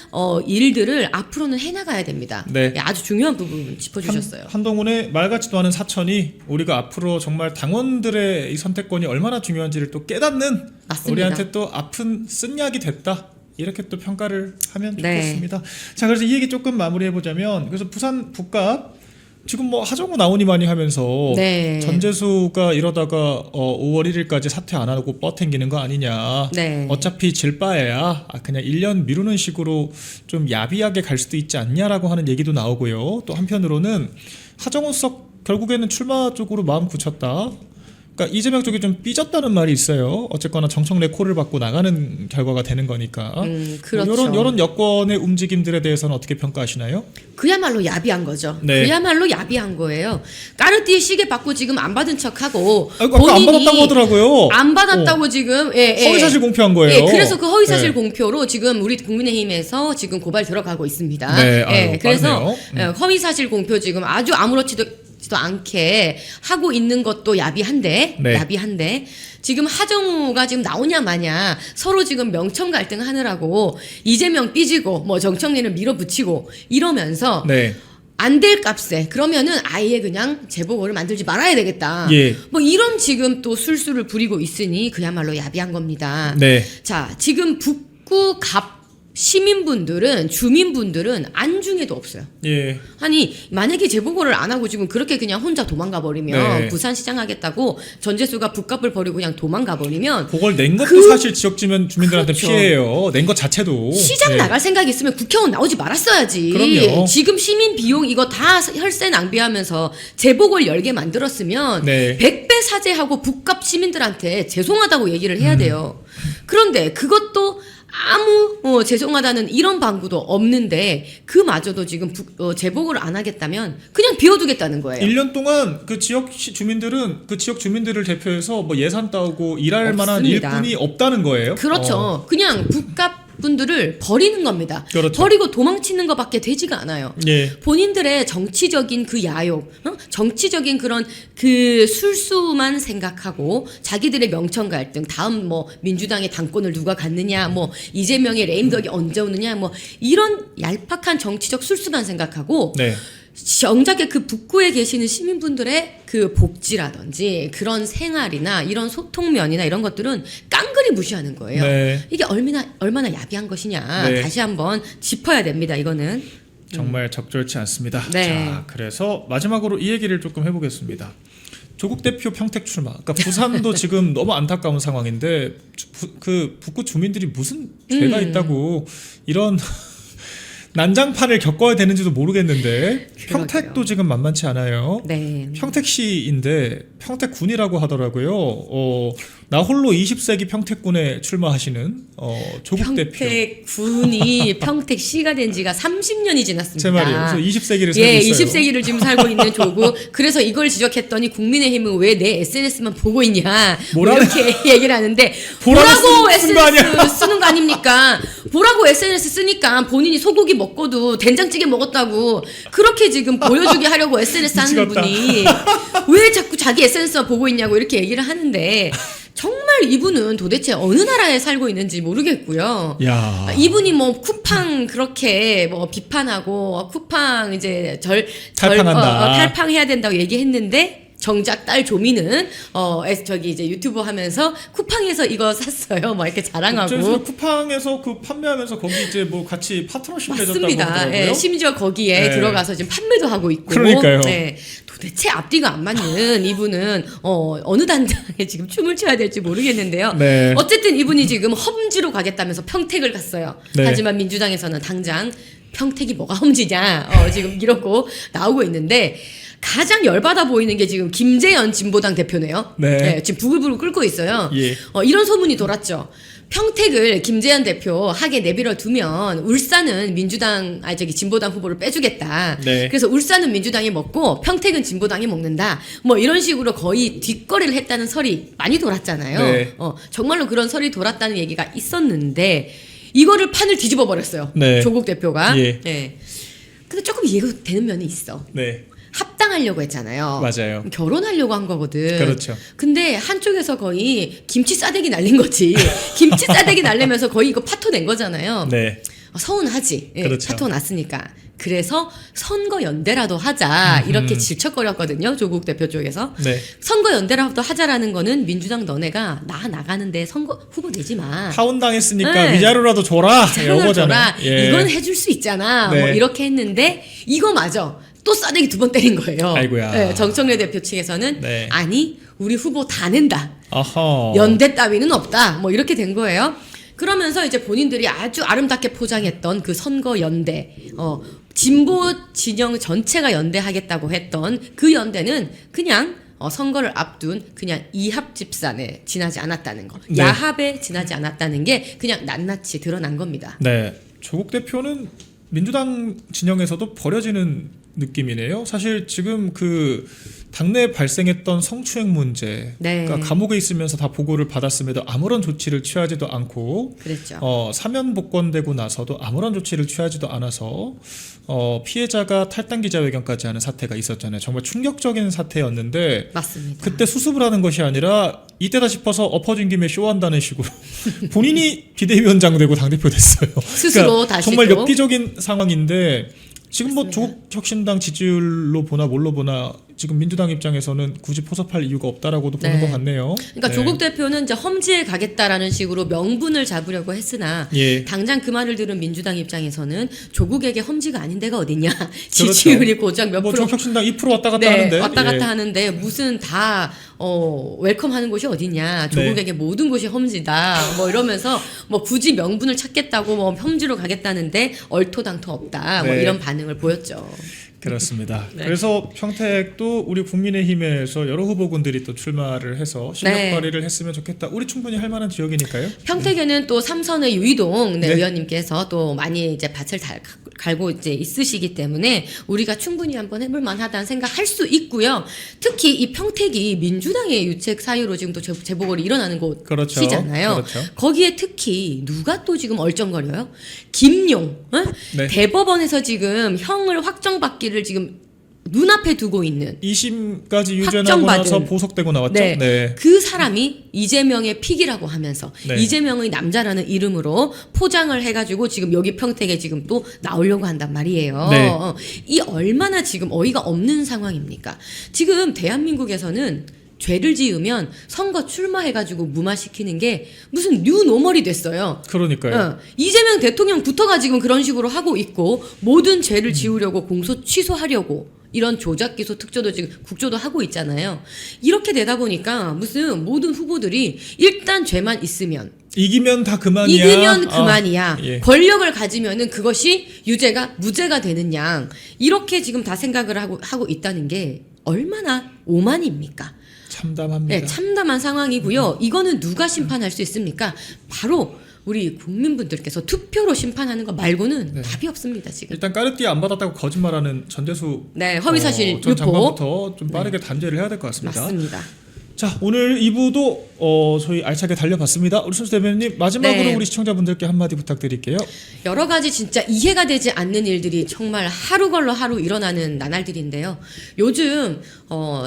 일들을 앞으로는 해나가야 됩니다. 네. 예, 아주 중요한 부분 짚어주셨어요. 한동훈의 말 같지도 않은 사천이 우리가 앞으로 정말 당원들의 이 선택권이 얼마나 중요한지를 또 깨닫는 맞습니다. 우리한테 또 아픈 쓴약이 됐다. 이렇게 또 평가를 하면 네. 좋겠습니다. 자, 그래서 이 얘기 조금 마무리해 보자면 그래서 부산 북갑 지금 뭐 하정우 나오니마니 하면서 네. 전재수가 이러다가 5월 1일까지 사퇴 안 하고 뻗탱기는 거 아니냐. 네. 어차피 질 바에야 그냥 1년 미루는 식으로 좀 야비하게 갈 수도 있지 않냐라고 하는 얘기도 나오고요. 또 한편으로는 하정우 수석 결국에는 출마 쪽으로 마음 굳혔다. 그러니까 이재명 쪽이 좀 삐졌다는 말이 있어요. 어쨌거나 정청래 콜을 받고 나가는 결과가 되는 거니까. 그렇죠. 이런 여권의 움직임들에 대해서는 어떻게 평가하시나요? 그야말로 야비한 거죠. 네. 그야말로 야비한 거예요. 까르띠에 시계 받고 지금 안 받은 척하고 아까 안 받았다고 하더라고요. 안 받았다고 지금 허위사실 공표한 거예요. 예, 그래서 그 허위사실 네. 공표로 지금 우리 국민의힘에서 지금 고발 들어가고 있습니다. 네, 예, 아유, 그래서 빠르네요. 허위사실 공표 지금 아주 아무렇지도 않게 하고 있는 것도 야비한데 네. 지금 하정우가 지금 나오냐 마냐 서로 지금 명청 갈등 하느라고 이재명 삐지고 뭐 정청래는 밀어붙이고 이러면서 네. 안 될 값에 그러면은 아예 그냥 재보궐을 만들지 말아야 되겠다. 예. 뭐 이런 지금 또 술수를 부리고 있으니 그야말로 야비한 겁니다. 네. 자, 지금 북구 갑 시민분들은 주민분들은 안중에도 없어요. 예. 아니 만약에 재보궐을 안 하고 지금 그렇게 그냥 혼자 도망가 버리면 네. 부산시장 하겠다고 전재수가 북값을 버리고 그냥 도망가 버리면 그걸 낸 것도 사실 지역 주민들한테 그렇죠. 피해예요. 낸 것 자체도. 시장 예. 나갈 생각이 있으면 국회의원 나오지 말았어야지. 그럼요. 지금 시민 비용 이거 다 혈세 낭비하면서 재보궐 열게 만들었으면 네. 100배 사죄하고 북갑 시민들한테 죄송하다고 얘기를 해야 돼요. 그런데 그것도 아무 죄송하다는 이런 방구도 없는데 그마저도 지금 재보궐을 안 하겠다면 그냥 비워두겠다는 거예요. 1년 동안 그 지역 주민들은 그 지역 주민들을 대표해서 뭐 예산 따오고 일할 만한 없습니다. 일꾼이 없다는 거예요. 그렇죠. 그냥 북갑 분들을 버리는 겁니다. 그렇죠. 버리고 도망치는 것밖에 되지가 않아요. 예. 본인들의 정치적인 그 야욕, 정치적인 그런 그 술수만 생각하고 자기들의 명청 갈등, 다음 뭐 민주당의 당권을 누가 갖느냐, 뭐 이재명의 레임덕이 언제 오느냐, 뭐 이런 얄팍한 정치적 술수만 생각하고 네. 정작에 그 북구에 계시는 시민분들의 그 복지라든지 그런 생활이나 이런 소통면이나 이런 것들은 깡그리 무시하는 거예요. 네. 이게 얼마나 야비한 것이냐 네. 다시 한번 짚어야 됩니다. 이거는. 정말 적절치 않습니다. 네. 자, 그래서 마지막으로 이 얘기를 조금 해보겠습니다. 조국 대표 평택 출마. 그러니까 부산도 지금 너무 안타까운 상황인데 그 북구 주민들이 무슨 죄가 있다고 이런 난장판을 겪어야 되는지도 모르겠는데 평택도 지금 만만치 않아요. 네. 평택시인데 평택군이라고 하더라고요. 나 홀로 20세기 평택군에 출마하시는 조국 대표. 평택군이 평택시가 된 지가 30년이 지났습니다. 제 말이에요. 그래서 20세기를 살고 예, 있어요. 20세기를 지금 살고 있는 조국. 그래서 이걸 지적했더니 국민의힘은 왜 내 SNS만 보고 있냐. 뭐 이렇게 얘기를 하는데 보라고 SNS 쓰는 거 아닙니까? 보라고 SNS 쓰니까 본인이 소고기 먹고도 된장찌개 먹었다고 그렇게 지금 보여주게 하려고 SNS 하는 분이 왜 자꾸 자기 SNS만 보고 있냐고 이렇게 얘기를 하는데 정말 이분은 도대체 어느 나라에 살고 있는지 모르겠고요. 야. 이분이 뭐 쿠팡 그렇게 뭐 비판하고 쿠팡 이제 탈팡한다. 탈팡해야 된다고 얘기했는데 정작 딸 조미는 저기 이제 유튜브 하면서 쿠팡에서 이거 샀어요. 뭐 이렇게 자랑하고. 그래서 쿠팡에서 그 판매하면서 거기 이제 뭐 같이 파트너십 맺었다고 맞습니다. 하더라고요. 예, 심지어 거기에 네. 들어가서 지금 판매도 하고 있고. 그러니까요. 네, 도대체 앞뒤가 안 맞는 이분은 어느 단장에 지금 춤을 춰야 될지 모르겠는데요. 네. 어쨌든 이분이 지금 험지로 가겠다면서 평택을 갔어요. 네. 하지만 민주당에서는 당장 평택이 뭐가 험지냐 지금 이러고 나오고 있는데 가장 열받아 보이는 게 지금 김재현 진보당 대표네요. 네. 지금 부글부글 끓고 있어요. 예. 이런 소문이 돌았죠. 평택을 김재현 대표 하게 내버려 두면 울산은 진보당 후보를 빼주겠다. 네. 그래서 울산은 민주당이 먹고 평택은 진보당이 먹는다. 뭐 이런 식으로 거의 뒷거리를 했다는 설이 많이 돌았잖아요. 네. 정말로 그런 설이 돌았다는 얘기가 있었는데 이거를 판을 뒤집어 버렸어요. 네. 조국 대표가. 예. 네. 근데 조금 이해가 되는 면이 있어. 네. 합당하려고 했잖아요. 맞아요. 결혼하려고 한 거거든. 그렇죠. 근데 한쪽에서 거의 김치 싸대기 날린 거지. 김치 싸대기 날리면서 거의 이거 파토 낸 거잖아요. 네. 서운하지. 예, 그렇죠. 파토 났으니까. 그래서 선거 연대라도 하자 이렇게 질척거렸거든요. 조국 대표 쪽에서. 네. 선거 연대라도 하자라는 거는 민주당 너네가 나 나가는데 선거 후보 내지 마. 파혼당했으니까 네. 위자료라도 줘라. 자료를 요거잖아요. 줘라. 예. 이건 해줄 수 있잖아. 네. 뭐 이렇게 했는데 이거 맞아. 또 싸대기 2번 때린 거예요. 아이고야. 네, 정청래 대표 측에서는 네. 아니 우리 후보 다 낸다. 아하. 연대 따위는 없다. 뭐 이렇게 된 거예요. 그러면서 이제 본인들이 아주 아름답게 포장했던 그 선거 연대, 진보 진영 전체가 연대하겠다고 했던 그 연대는 그냥 선거를 앞둔 그냥 이합 집산에 지나지 않았다는 거, 네. 야합에 지나지 않았다는 게 그냥 낱낱이 드러난 겁니다. 네. 조국 대표는 민주당 진영에서도 버려지는 느낌이네요. 사실 지금 그 당내에 발생했던 성추행 문제, 네. 그러니까 감옥에 있으면서 다 보고를 받았음에도 아무런 조치를 취하지도 않고, 그랬죠. 사면 복권되고 나서도 아무런 조치를 취하지도 않아서 피해자가 탈당 기자회견까지 하는 사태가 있었잖아요. 정말 충격적인 사태였는데 맞습니다. 그때 수습을 하는 것이 아니라 이때다 싶어서 엎어진 김에 쇼한다는 식으로 본인이 비대위원장 되고 당대표 됐어요. 스스로 다시 정말 또. 엽기적인 상황인데 지금 뭐 맞습니다. 조국 혁신당 지지율로 보나 뭘로 보나 지금 민주당 입장에서는 굳이 포섭할 이유가 없다라고도 보는 네. 것 같네요. 그러니까 네. 조국 대표는 이제 험지에 가겠다라는 식으로 명분을 잡으려고 했으나 예. 당장 그 말을 들은 민주당 입장에서는 조국에게 험지가 아닌 데가 어디냐. 그렇죠. 지지율이 고작 몇 뭐 프로 조국 혁신당 2% 왔다 갔다 네, 하는데 왔다 갔다 예. 하는데 무슨 다 웰컴하는 곳이 어디냐. 조국에게 모든 곳이 험지다. 뭐 이러면서 뭐 굳이 명분을 찾겠다고 뭐 험지로 가겠다는데 얼토당토 없다. 뭐 네. 이런 반응을 보였죠. 그렇습니다. 네. 그래서 평택도 우리 국민의힘에서 여러 후보군들이 또 출마를 해서 실력 네. 발휘를 했으면 좋겠다. 우리 충분히 할 만한 지역이니까요. 평택에는 또 삼선의 유이동 네. 의원님께서 또 많이 이제 밭을 갈고 이제 있으시기 때문에 우리가 충분히 한번 해볼 만하다는 생각할 수 있고요. 특히 이 평택이 민주당의 유책 사유로 지금 또 재보궐이 일어나는 그렇죠. 곳이잖아요. 그렇죠. 거기에 특히 누가 또 지금 얼쩡거려요? 김용 네. 대법원에서 지금 형을 확정받기를 지금 눈앞에 두고 있는 2심까지 유죄나고 확정받은. 나서 보석되고 나왔죠. 네. 네. 그 사람이 이재명의 픽이라고 하면서 네. 이재명의 남자라는 이름으로 포장을 해가지고 지금 여기 평택에 지금 또 나오려고 한단 말이에요. 네. 이 얼마나 지금 어이가 없는 상황입니까? 지금 대한민국에서는 죄를 지으면 선거 출마해가지고 무마시키는 게 무슨 뉴노멀이 됐어요. 그러니까요. 이재명 대통령부터가 지금 그런 식으로 하고 있고 모든 죄를 지우려고 공소 취소하려고 이런 조작 기소 특조도 지금 국조도 하고 있잖아요. 이렇게 되다 보니까 무슨 모든 후보들이 일단 죄만 있으면 이기면 다 그만이야. 이기면 그만이야. 예. 권력을 가지면은 그것이 유죄가 무죄가 되는 양 이렇게 지금 다 생각을 하고 있다는 게 얼마나 오만입니까? 참담합니다. 네, 참담한 상황이고요. 이거는 누가 심판할 수 있습니까? 바로 우리 국민분들께서 투표로 심판하는 거 말고는 네. 답이 없습니다. 지금. 일단 까르띠에 안 받았다고 거짓말하는 전대수 네, 허위사실 전 유포. 장관부터 좀 빠르게 단죄를 해야 될 것 같습니다. 맞습니다. 자, 오늘 2부도 저희 알차게 달려봤습니다. 우리 손수 대변인님 마지막으로 네. 우리 시청자분들께 한마디 부탁드릴게요. 여러 가지 진짜 이해가 되지 않는 일들이 정말 하루 걸러 하루 일어나는 나날들인데요. 요즘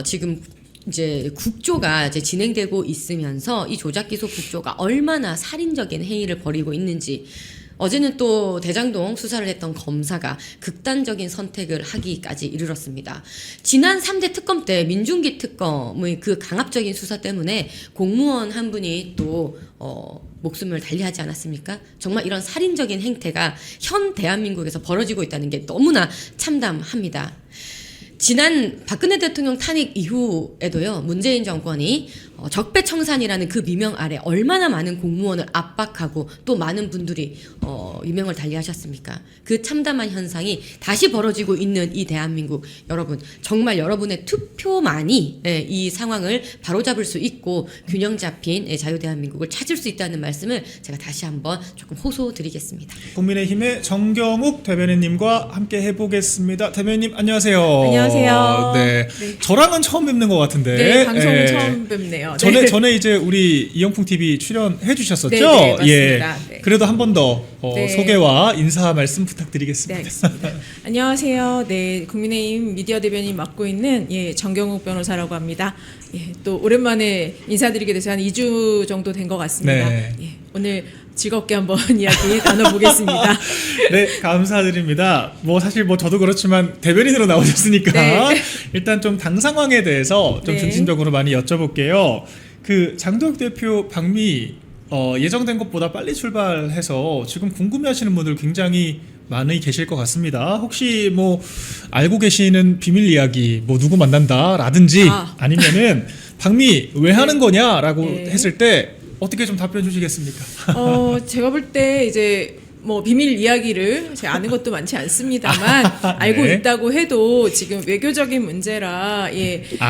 지금 이제 국조가 이제 진행되고 있으면서 이 조작기소 국조가 얼마나 살인적인 행위를 벌이고 있는지 어제는 또 대장동 수사를 했던 검사가 극단적인 선택을 하기까지 이르렀습니다. 지난 3대 특검 때 민중기 특검의 그 강압적인 수사 때문에 공무원 한 분이 또 목숨을 달리하지 않았습니까? 정말 이런 살인적인 행태가 현 대한민국에서 벌어지고 있다는 게 너무나 참담합니다. 지난 박근혜 대통령 탄핵 이후에도요, 문재인 정권이 적폐청산이라는 그 미명 아래 얼마나 많은 공무원을 압박하고 또 많은 분들이 유명을 달리하셨습니까? 그 참담한 현상이 다시 벌어지고 있는 이 대한민국 여러분, 정말 여러분의 투표만이 이 상황을 바로잡을 수 있고 균형 잡힌 자유대한민국을 찾을 수 있다는 말씀을 제가 다시 한번 조금 호소드리겠습니다. 국민의힘의 정경욱 대변인님과 함께 해보겠습니다. 대변인님 안녕하세요. 안녕하세요. 네. 저랑은 처음 뵙는 것 같은데. 네, 방송 예. 처음 뵙네요. 전에 이제 우리 이영풍 TV 출연해 주셨었죠? 네, 네, 맞습니다. 예. 네. 그래도 한 번 더 네. 소개와 인사 말씀 네, 부탁드리겠습니다. 알겠습니다. 안녕하세요. 네, 국민의힘 미디어 대변인 맡고 있는 정경욱 변호사라고 합니다. 예, 또 오랜만에 인사드리게 돼서 한 2주 정도 된 것 같습니다. 네. 예, 오늘 즐겁게 한번 이야기 나눠보겠습니다. 네, 감사드립니다. 뭐 사실 뭐 저도 그렇지만 대변인으로 나오셨으니까 네. 일단 좀 당 상황에 대해서 좀 네. 중심적으로 많이 여쭤볼게요. 그 장도혁 대표 방미 예정된 것보다 빨리 출발해서 지금 궁금해하시는 분들 굉장히 많이 계실 것 같습니다. 혹시 뭐 알고 계시는 비밀 이야기, 뭐 누구 만난다라든지 아니면은 박미 왜 하는 거냐라고 네. 했을 때 어떻게 좀 답변 주시겠습니까? 제가 볼 때 이제 뭐 비밀 이야기를 제가 아는 것도 많지 않습니다만 알고 네. 있다고 해도 지금 외교적인 문제라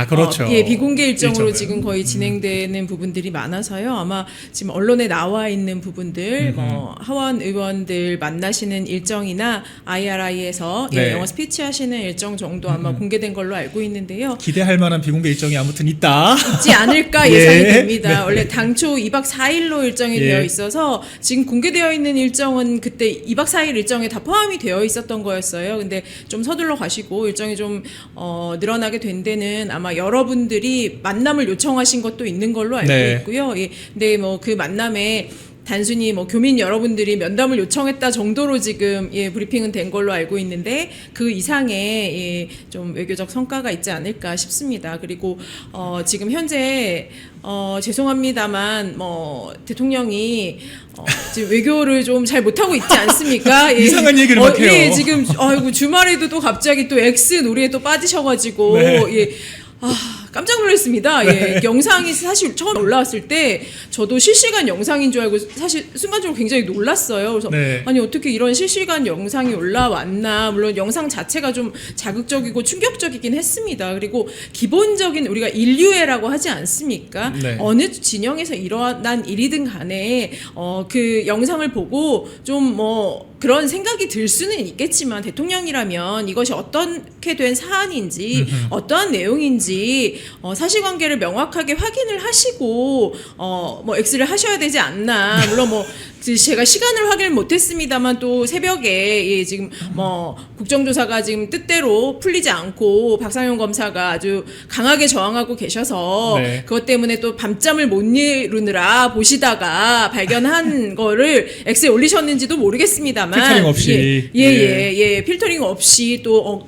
그렇죠. 비공개 일정으로 일정은. 지금 거의 진행되는 부분들이 많아서요. 아마 지금 언론에 나와 있는 부분들 뭐 하원 의원들 만나시는 일정이나 IRI에서 네. 영어 스피치 하시는 일정 정도 아마 공개된 걸로 알고 있는데요. 기대할 만한 비공개 일정이 아무튼 있다. 있지 않을까 예. 예상이 됩니다. 네. 원래 당초 2박 4일로 일정이 예. 되어 있어서 지금 공개되어 있는 일정은 그때 2박 4일 일정에 다 포함이 되어 있었던 거였어요. 근데 좀 서둘러 가시고 일정이 좀 늘어나게 된 데는 아마 여러분들이 만남을 요청하신 것도 있는 걸로 알고 네. 있고요. 예. 근데 뭐 그 만남에 단순히 뭐 교민 여러분들이 면담을 요청했다 정도로 지금 브리핑은 된 걸로 알고 있는데 그 이상의 좀 외교적 성과가 있지 않을까 싶습니다. 그리고 지금 현재 죄송합니다만 뭐 대통령이 지금 외교를 좀 잘 못하고 있지 않습니까? 이상한 얘기를 막 해요. 예, 지금 아이고 주말에도 또 갑자기 또 X 놀이에 또 빠지셔가지고 네. 예. 깜짝 놀랐습니다. 예. 영상이 사실 처음 올라왔을 때 저도 실시간 영상인 줄 알고 사실 순간적으로 굉장히 놀랐어요. 그래서 네. 아니 어떻게 이런 실시간 영상이 올라왔나. 물론 영상 자체가 좀 자극적이고 충격적이긴 했습니다. 그리고 기본적인 우리가 인류애라고 하지 않습니까? 네. 어느 진영에서 일어난 일이든 간에 그 영상을 보고 좀 뭐 그런 생각이 들 수는 있겠지만 대통령이라면 이것이 어떻게 된 사안인지 어떠한 내용인지 사실관계를 명확하게 확인을 하시고 뭐 X를 하셔야 되지 않나. 물론 뭐 제가 시간을 확인을 못했습니다만 또 새벽에 지금 뭐 국정조사가 지금 뜻대로 풀리지 않고 박상용 검사가 아주 강하게 저항하고 계셔서 네. 그것 때문에 또 밤잠을 못 이루느라 보시다가 발견한 거를 X에 올리셨는지도 모르겠습니다만 필터링 없이. 필터링 없이 또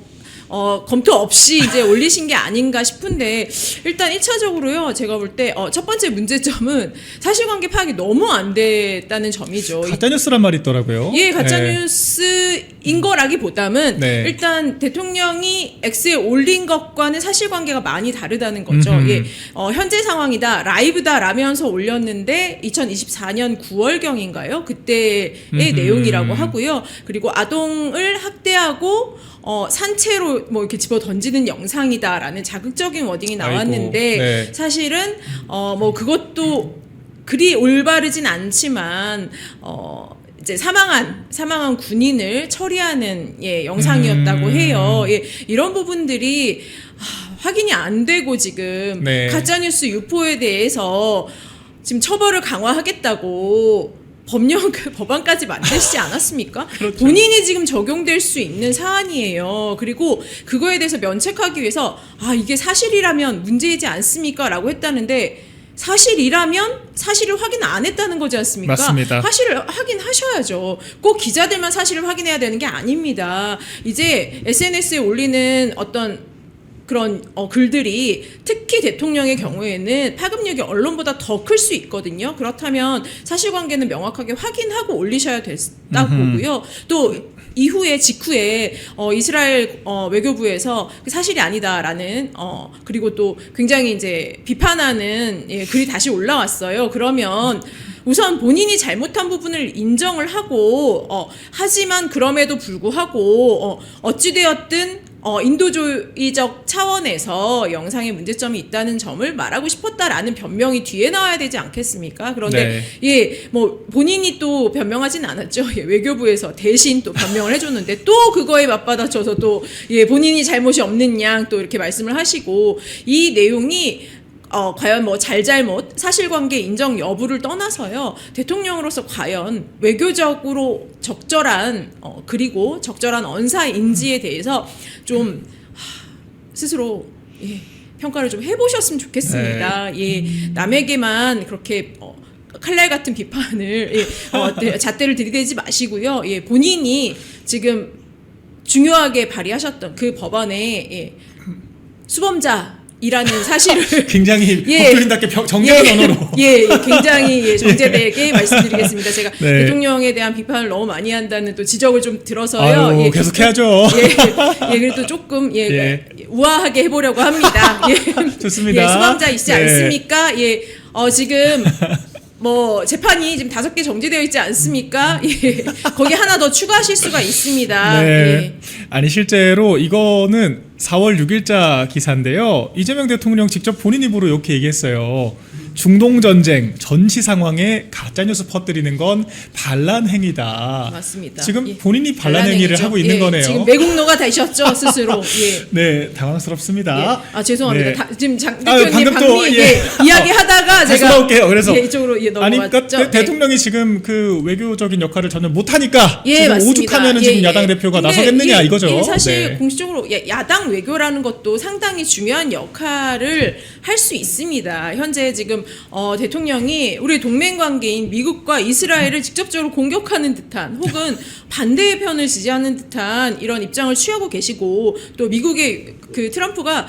검토 없이 이제 올리신 게 아닌가 싶은데 일단 1차적으로요. 제가 볼 때 첫 번째 문제점은 사실관계 파악이 너무 안 됐다는 점이죠. 가짜뉴스란 말이 있더라고요. 가짜뉴스인 거라기보다는 네. 일단 대통령이 X에 올린 것과는 사실관계가 많이 다르다는 거죠. 현재 상황이다, 라이브다 라면서 올렸는데 2024년 9월경인가요? 그때의 내용이라고 하고요. 그리고 아동을 학대하고 산채로 뭐 이렇게 집어 던지는 영상이다라는 자극적인 워딩이 나왔는데 아이고, 네. 사실은 뭐 그것도 그리 올바르진 않지만 이제 사망한 군인을 처리하는 영상이었다고 해요. 이런 부분들이 확인이 안 되고 지금 네. 가짜뉴스 유포에 대해서 지금 처벌을 강화하겠다고 법안까지 만드시지 않았습니까? 그렇죠. 본인이 지금 적용될 수 있는 사안이에요. 그리고 그거에 대해서 면책하기 위해서 이게 사실이라면 문제이지 않습니까? 라고 했다는데 사실이라면 사실을 확인 안 했다는 거지 않습니까? 맞습니다. 사실을 확인하셔야죠. 꼭 기자들만 사실을 확인해야 되는 게 아닙니다. 이제 SNS에 올리는 어떤 그런 글들이 특히 대통령의 경우에는 파급력이 언론보다 더 클 수 있거든요. 그렇다면 사실관계는 명확하게 확인하고 올리셔야 된다고 보고요. 또 이후에 직후에 이스라엘 외교부에서 사실이 아니다라는 그리고 또 굉장히 이제 비판하는 글이 다시 올라왔어요. 그러면 우선 본인이 잘못한 부분을 인정을 하고 하지만 그럼에도 불구하고 어찌되었든 인도주의적 차원에서 영상에 문제점이 있다는 점을 말하고 싶었다라는 변명이 뒤에 나와야 되지 않겠습니까? 그런데 뭐 본인이 또 변명하진 않았죠. 외교부에서 대신 또 변명을 해줬는데 또 그거에 맞받아쳐서 또 본인이 잘못이 없는 양 또 이렇게 말씀을 하시고 이 내용이 과연 뭐 잘잘못 사실관계 인정 여부를 떠나서요. 대통령으로서 과연 외교적으로 적절한 그리고 적절한 언사인지에 대해서 좀 스스로 평가를 좀 해보셨으면 좋겠습니다. 남에게만 그렇게 칼날 같은 비판을 잣대를 들이대지 마시고요. 본인이 지금 중요하게 발의하셨던 그 법안에 수범자 이라는 사실을 굉장히 예. 법조인답게 정제한 언어로. 굉장히 정제되게 말씀드리겠습니다. 제가 네. 대통령에 대한 비판을 너무 많이 한다는 또 지적을 좀 들어서요. 아유, 계속 해야죠. 그래도 조금 예. 우아하게 해보려고 합니다. 좋습니다. 수감자 있지 네. 않습니까? 지금 뭐 재판이 지금 5개 정지되어 있지 않습니까? 거기 하나 더 추가하실 수가 있습니다. 네. 아니 실제로 이거는 4월 6일자 기사인데요. 이재명 대통령 직접 본인 입으로 이렇게 얘기했어요. 중동 전쟁 전시 상황에 가짜 뉴스 퍼뜨리는 건 반란 행위다. 맞습니다. 지금 본인이 반란 행위를 반란행위죠. 하고 있는 거네요. 지금 매국노가 되셨죠 스스로. 네, 당황스럽습니다. 죄송합니다. 네. 지금 장 대표님 방금 또, 방미 이야기하다가 다시 제가 나올게요. 그래서 이쪽으로 아니 넘어갔죠. 그러니까 대통령이 지금 그 외교적인 역할을 전혀 못하니까 지금 맞습니다. 오죽하면은 지금 야당 대표가 근데 나서겠느냐 이거죠. 사실 네. 공식적으로 야당 외교라는 것도 상당히 중요한 역할을 할 수 있습니다. 현재 지금 대통령이 우리 동맹 관계인 미국과 이스라엘을 직접적으로 공격하는 듯한 혹은 반대의 편을 지지하는 듯한 이런 입장을 취하고 계시고 또 미국의 그 트럼프가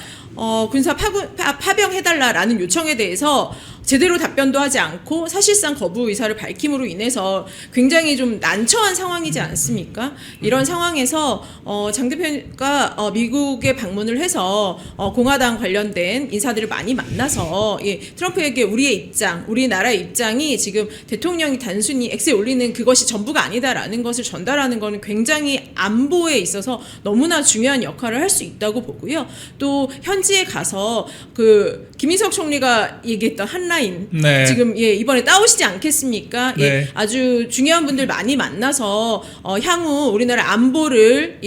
군사 파병해달라라는 요청에 대해서 제대로 답변도 하지 않고 사실상 거부 의사를 밝힘으로 인해서 굉장히 좀 난처한 상황이지 않습니까? 이런 상황에서 장 대표가 미국에 방문을 해서 공화당 관련된 인사들을 많이 만나서 트럼프에게 우리의 입장, 우리나라의 입장이 지금 대통령이 단순히 X에 올리는 그것이 전부가 아니다라는 것을 전달하는 것은 굉장히 안보에 있어서 너무나 중요한 역할을 할 수 있다고 보고요. 또 현지에 가서 그 김인석 총리가 얘기했던 한라인 네. 지금 이번에 따오시지 않겠습니까? 네. 아주 중요한 분들 많이 만나서 향후 우리나라 안보를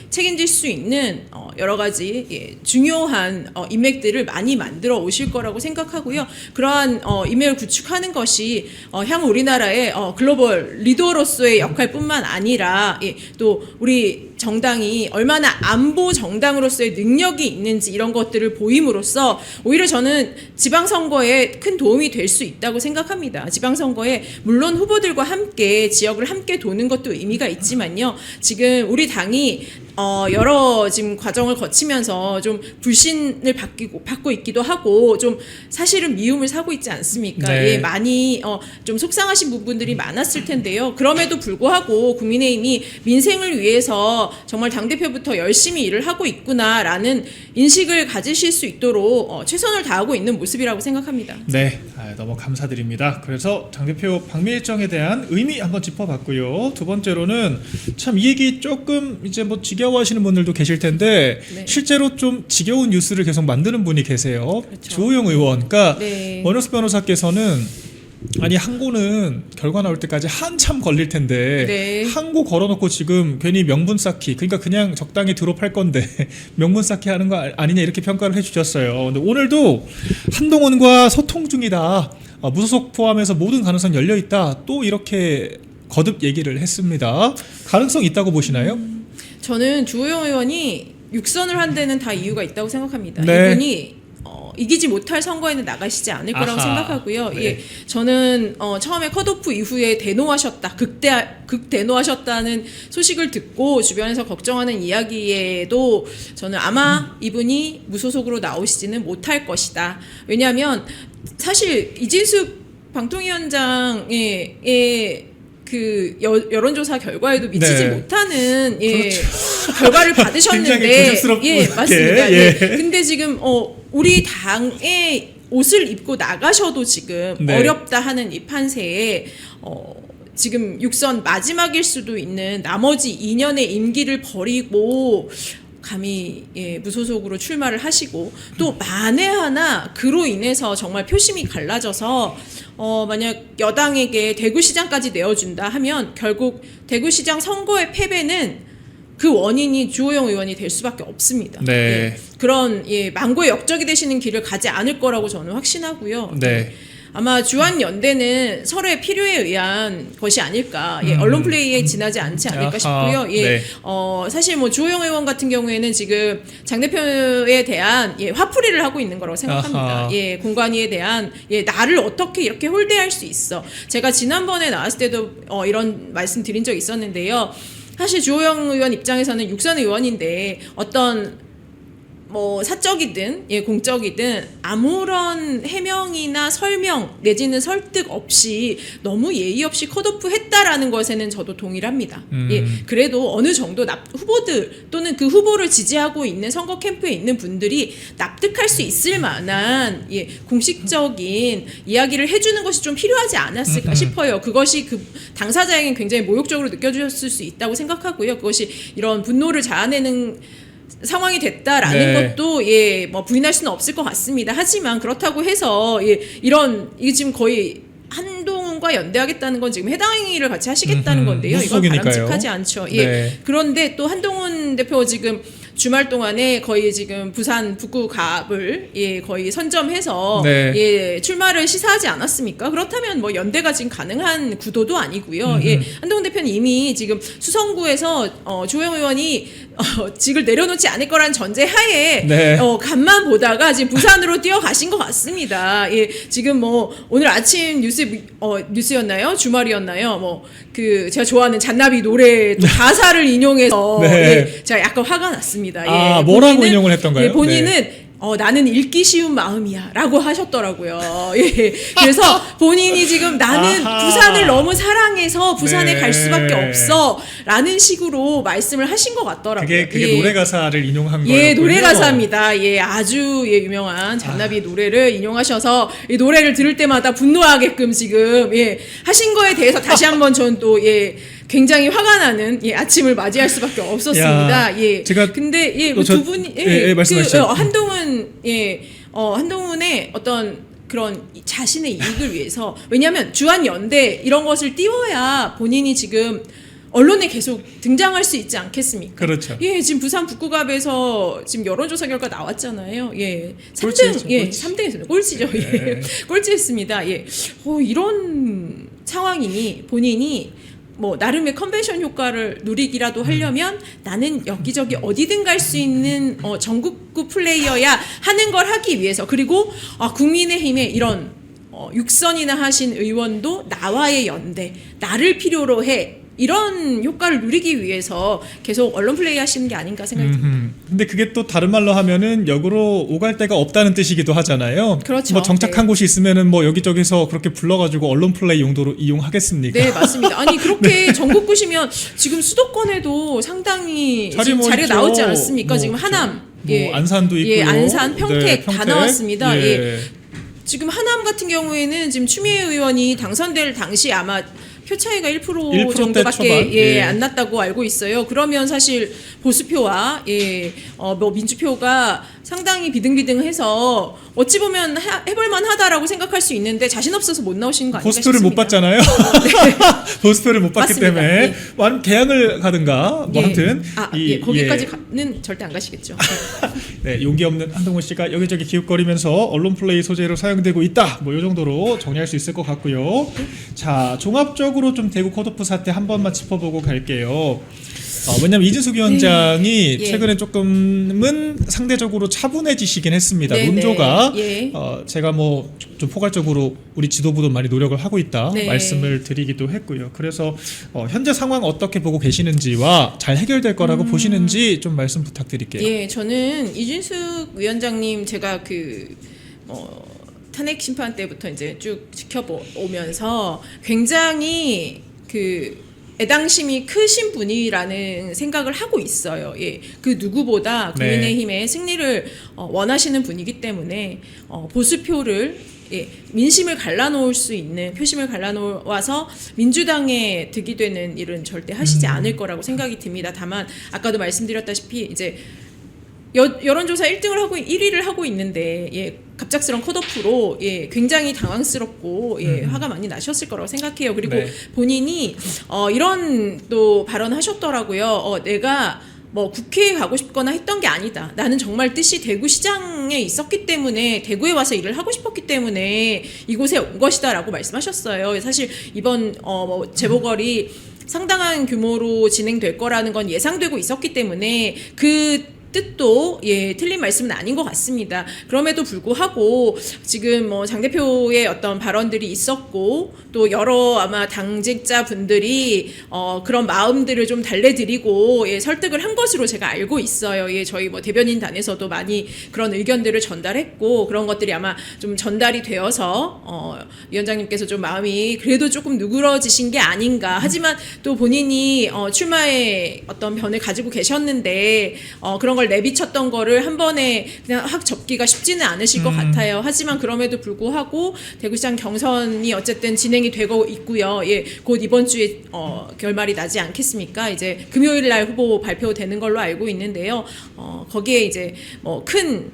책임질 수 있는 여러 가지 중요한 인맥들을 많이 만들어 오실 거라고 생각하고요. 그러한 인맥을 구축하는 것이 향후 우리나라의 글로벌 리더로서의 역할뿐만 아니라 또 우리 정당이 얼마나 안보 정당으로서의 능력이 있는지 이런 것들을 보임으로써 오히려 저는 지방선거에 큰 도움이 될 수 있다고 생각합니다. 지방선거에 물론 후보들과 함께 지역을 함께 도는 것도 의미가 있지만요. 지금 우리 당이 여러 지금 과정을 거치면서 좀 불신을 받고 있기도 하고 좀 사실은 미움을 사고 있지 않습니까? 네. 많이 좀 속상하신 부분들이 많았을 텐데요. 그럼에도 불구하고 국민의힘이 민생을 위해서 정말 당대표부터 열심히 일을 하고 있구나라는 인식을 가지실 수 있도록 최선을 다하고 있는 모습이라고 생각합니다. 네, 너무 감사드립니다. 그래서 장 대표 방미 일정에 대한 의미 한번 짚어봤고요. 두 번째로는 참 이 얘기 조금 이제 뭐 지겨워하시는 분들도 계실 텐데 네. 실제로 좀 지겨운 뉴스를 계속 만드는 분이 계세요. 그렇죠. 주호영 의원, 그러니까 네. 원효숙 변호사께서는 아니 항고는 결과 나올 때까지 한참 걸릴 텐데 네. 항고 걸어놓고 지금 괜히 명분 쌓기 그러니까 그냥 적당히 드롭할 건데 명분 쌓기 하는 거 아니냐 이렇게 평가를 해주셨어요. 근데 오늘도 한동훈과 소통 중이다. 무소속 포함해서 모든 가능성 열려 있다. 또 이렇게 거듭 얘기를 했습니다. 가능성 있다고 보시나요? 저는 주호영 의원이 육선을 한 데는 다 이유가 있다고 생각합니다. 네. 이분이 이기지 못할 선거에는 나가시지 않을 거라고 아하. 생각하고요. 네. 저는 처음에 컷오프 이후에 대노하셨다, 극대노하셨다는 소식을 듣고 주변에서 걱정하는 이야기에도 저는 아마 이분이 무소속으로 나오시지는 못할 것이다. 왜냐하면 사실 이진숙 방통위원장의 그 여론조사 결과에도 미치지 네. 못하는 그렇죠. 결과를 받으셨는데 굉장히 조심스럽게. 맞습니다. 예. 근데 지금 우리 당의 옷을 입고 나가셔도 지금 네. 어렵다 하는 이 판세에 지금 육선 마지막일 수도 있는 나머지 2년의 임기를 버리고 감히 무소속으로 출마를 하시고 또 만에 하나 그로 인해서 정말 표심이 갈라져서 만약 여당에게 대구시장까지 내어준다 하면 결국 대구시장 선거의 패배는 그 원인이 주호영 의원이 될 수밖에 없습니다. 네. 그런 망고의 역적이 되시는 길을 가지 않을 거라고 저는 확신하고요. 네. 아마 주한 연대는 서로의 필요에 의한 것이 아닐까. 언론 플레이에 지나지 않지 않을까 아하, 싶고요. 네. 사실 뭐 주호영 의원 같은 경우에는 지금 장 대표에 대한 화풀이를 하고 있는 거라고 생각합니다. 아하. 공관위에 대한 나를 어떻게 이렇게 홀대할 수 있어. 제가 지난번에 나왔을 때도 이런 말씀 드린 적 있었는데요. 사실 주호영 의원 입장에서는 육선 의원인데 어떤 뭐 사적이든 공적이든 아무런 해명이나 설명 내지는 설득 없이 너무 예의 없이 컷오프 했다라는 것에는 저도 동의를 합니다. 그래도 어느 정도 후보들 또는 그 후보를 지지하고 있는 선거 캠프에 있는 분들이 납득할 수 있을 만한 공식적인 이야기를 해주는 것이 좀 필요하지 않았을까 싶어요. 그것이 그 당사자에겐 굉장히 모욕적으로 느껴졌을 수 있다고 생각하고요. 그것이 이런 분노를 자아내는 상황이 됐다라는 것도 뭐 부인할 수는 없을 것 같습니다. 하지만 그렇다고 해서 이게 지금 거의 한동훈과 연대하겠다는 건 지금 해당 행위를 같이 하시겠다는 건데요. 이건 바람직하지 않죠. 그런데 또 한동훈 대표 지금 주말 동안에 거의 지금 부산 북구 갑을 거의 선점해서 출마를 시사하지 않았습니까? 그렇다면 뭐 연대가 지금 가능한 구도도 아니고요. 한동훈 대표는 이미 지금 수성구에서 조영 의원이 직을 내려놓지 않을 거라는 전제하에 간만 보다가 지금 부산으로 뛰어가신 것 같습니다. 지금 뭐 오늘 아침 뉴스였나요? 주말이었나요? 뭐 그 제가 좋아하는 잔나비 노래 또 가사를 인용해서 제가 약간 화가 났습니다. 뭐라고 인용을 했던가요? 본인은 나는 읽기 쉬운 마음이야 라고 하셨더라고요. 그래서 본인이 지금 나는 부산을 너무 사랑해서 부산에 갈 수밖에 없어 라는 식으로 말씀을 하신 것 같더라고요. 그게 노래 가사를 인용한 거예요? 노래 가사입니다. 아주 유명한 잔나비 노래를 인용하셔서 이 노래를 들을 때마다 분노하게끔 지금 하신 거에 대해서 다시 한번 전 또 굉장히 화가 나는 아침을 맞이할 수밖에 없었습니다. 제가 근데 두 분이 한동훈의 어떤 그런 자신의 이익을 위해서, 왜냐하면 주한 연대 이런 것을 띄워야 본인이 지금 언론에 계속 등장할 수 있지 않겠습니까? 그렇죠. 지금 부산 북구갑에서 지금 여론조사 결과 나왔잖아요. 3등, 3등했습니다. 꼴찌죠. 꼴찌했습니다. 이런 상황이니 본인이 뭐 나름의 컨벤션 효과를 누리기라도 하려면 나는 여기저기 어디든 갈 수 있는 전국구 플레이어야 하는 걸 하기 위해서, 그리고 국민의힘의 이런 육선이나 하신 의원도 나와의 연대, 나를 필요로 해, 이런 효과를 누리기 위해서 계속 언론 플레이 하시는 게 아닌가 생각이 듭니다. 근데 그게 또 다른 말로 하면은 역으로 오갈 데가 없다는 뜻이기도 하잖아요. 그렇죠. 뭐 정착한 곳이 있으면은 뭐 여기저기서 그렇게 불러가지고 언론 플레이 용도로 이용하겠습니까? 네, 맞습니다. 아니 그렇게 전국구시면 지금 수도권에도 상당히 지금 자리가 나오지 않았습니까? 지금 하남, 안산도 있고요. 안산, 평택 다 나왔습니다. 예. 지금 하남 같은 경우에는 지금 추미애 의원이 당선될 당시 아마 표 차이가 1% 정도밖에 안 났다고 알고 있어요. 그러면 사실 보수표와 뭐 민주표가 상당히 비등비등해서 어찌 보면 해볼만 하다라고 생각할 수 있는데 자신 없어서 못 나오시는 거 아닌가 보수표를 싶습니다. 못 받잖아요. 보수표를 못 받기 맞습니다. 때문에 아니면 개항을 가든가 뭐 아무튼 거기까지는 절대 안 가시겠죠. 용기 없는 한동훈 씨가 여기저기 기웃거리면서 언론 플레이 소재로 사용되고 있다. 뭐 이 정도로 정리할 수 있을 것 같고요. 자, 종합적으로 좀 대구 컷오프 사태 한 번만 짚어보고 갈게요. 왜냐면 이진숙 위원장이 최근에 조금은 상대적으로 차분해지시긴 했습니다. 논조가 제가 뭐 좀 포괄적으로 우리 지도부도 많이 노력을 하고 있다 말씀을 드리기도 했고요. 그래서 현재 상황 어떻게 보고 계시는지와 잘 해결될 거라고 보시는지 좀 말씀 부탁드릴게요. 저는 이진숙 위원장님 제가 탄핵 심판 때부터 이제 쭉 지켜보면서 굉장히 애당심이 크신 분이라는 생각을 하고 있어요. 그 누구보다 국민의힘의 승리를 원하시는 분이기 때문에 보수표를 민심을 갈라놓을 수 있는, 표심을 갈라놓아서 민주당에 득이 되는 일은 절대 하시지 않을 거라고 생각이 듭니다. 다만 아까도 말씀드렸다시피 이제 여론조사 1위를 하고 있는데 갑작스러운 컷오프로 굉장히 당황스럽고 화가 많이 나셨을 거라고 생각해요. 그리고 본인이 이런 또 발언하셨더라고요. 내가 뭐 국회에 가고 싶거나 했던 게 아니다. 나는 정말 뜻이 대구시장에 있었기 때문에, 대구에 와서 일을 하고 싶었기 때문에 이곳에 온 것이다라고 말씀하셨어요. 사실 이번 재보궐이 상당한 규모로 진행될 거라는 건 예상되고 있었기 때문에 그 뜻도 틀린 말씀은 아닌 것 같습니다. 그럼에도 불구하고 지금 뭐 장 대표의 어떤 발언들이 있었고 또 여러 아마 당직자 분들이 그런 마음들을 좀 달래드리고 설득을 한 것으로 제가 알고 있어요. 저희 뭐 대변인단에서도 많이 그런 의견들을 전달했고 그런 것들이 아마 좀 전달이 되어서 위원장님께서 좀 마음이 그래도 조금 누그러지신 게 아닌가. 하지만 또 본인이 출마의 어떤 변을 가지고 계셨는데 그런 걸 내비쳤던 거를 한 번에 그냥 확 접기가 쉽지는 않으실 것 같아요. 하지만 그럼에도 불구하고 대구시장 경선이 어쨌든 진행이 되고 있고요. 곧 이번 주에 결말이 나지 않겠습니까? 이제 금요일 날 후보 발표되는 걸로 알고 있는데요. 거기에 이제 뭐 큰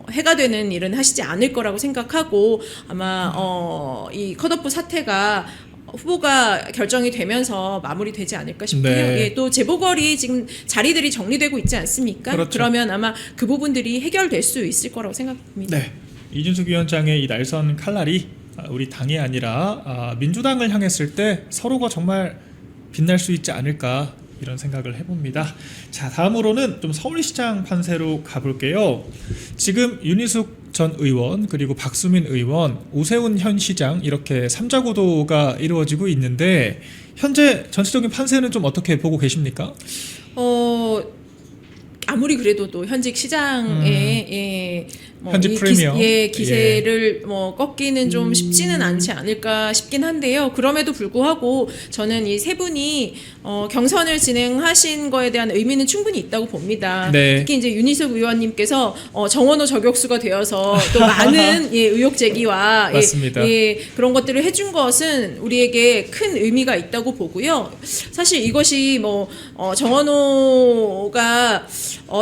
해가 되는 일은 하시지 않을 거라고 생각하고 아마 이 컷오프 사태가 후보가 결정이 되면서 마무리되지 않을까 싶고요. 네. 또 재보궐이 지금 자리들이 정리되고 있지 않습니까? 그렇죠. 그러면 아마 그 부분들이 해결될 수 있을 거라고 생각합니다. 네. 이준숙 위원장의 이 날선 칼날이 우리 당이 아니라 민주당을 향했을 때 서로가 정말 빛날 수 있지 않을까 이런 생각을 해봅니다. 자, 다음으로는 좀 서울시장 판세로 가볼게요. 지금 윤희숙 전 의원 그리고 박수민 의원, 오세훈 현 시장 이렇게 3자 구도가 이루어지고 있는데 현재 전체적인 판세는 좀 어떻게 보고 계십니까? 아무리 그래도 또 현직 시장의 현직 프리미엄 기세를 뭐 꺾기는 좀 쉽지는 않지 않을까 싶긴 한데요. 그럼에도 불구하고 저는 이 세 분이 경선을 진행하신 거에 대한 의미는 충분히 있다고 봅니다. 네. 특히 이제 윤희숙 의원님께서 정원호 저격수가 되어서 또 많은 의혹 제기와 맞습니다. 그런 것들을 해준 것은 우리에게 큰 의미가 있다고 보고요. 사실 이것이 뭐 정원호가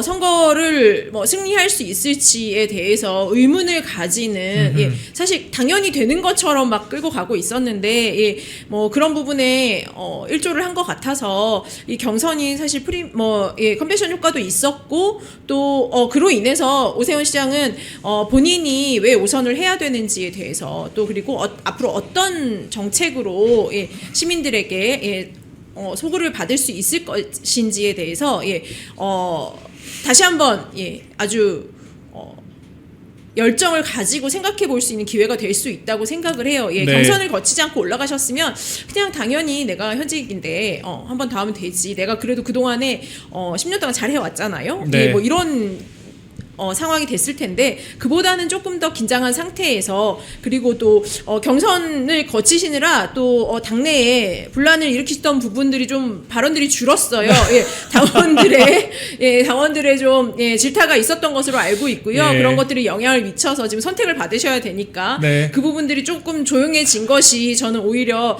선거를 뭐 승리할 수 있을지에 대해서 의문을 가지는 사실 당연히 되는 것처럼 막 끌고 가고 있었는데 뭐 그런 부분에 일조를 한 것 같아서 이 경선이 사실 컨벤션 효과도 있었고 또 그로 인해서 오세훈 시장은 본인이 왜 오선을 해야 되는지에 대해서 또 그리고 앞으로 어떤 정책으로 시민들에게 소구를 받을 수 있을 것인지에 대해서 다시 한번 아주 열정을 가지고 생각해 볼 수 있는 기회가 될 수 있다고 생각을 해요. 네. 경선을 거치지 않고 올라가셨으면 그냥 당연히 내가 현직인데 한번 더 하면 되지. 내가 그래도 그동안에 10년 동안 잘 해왔잖아요. 네. 뭐 이런 상황이 됐을 텐데 그보다는 조금 더 긴장한 상태에서 그리고 또 경선을 거치시느라 또 당내에 분란을 일으키던 부분들이 좀 발언들이 줄었어요. 당원들의 좀 질타가 있었던 것으로 알고 있고요. 그런 것들이 영향을 미쳐서 지금 선택을 받으셔야 되니까 그 부분들이 조금 조용해진 것이 저는 오히려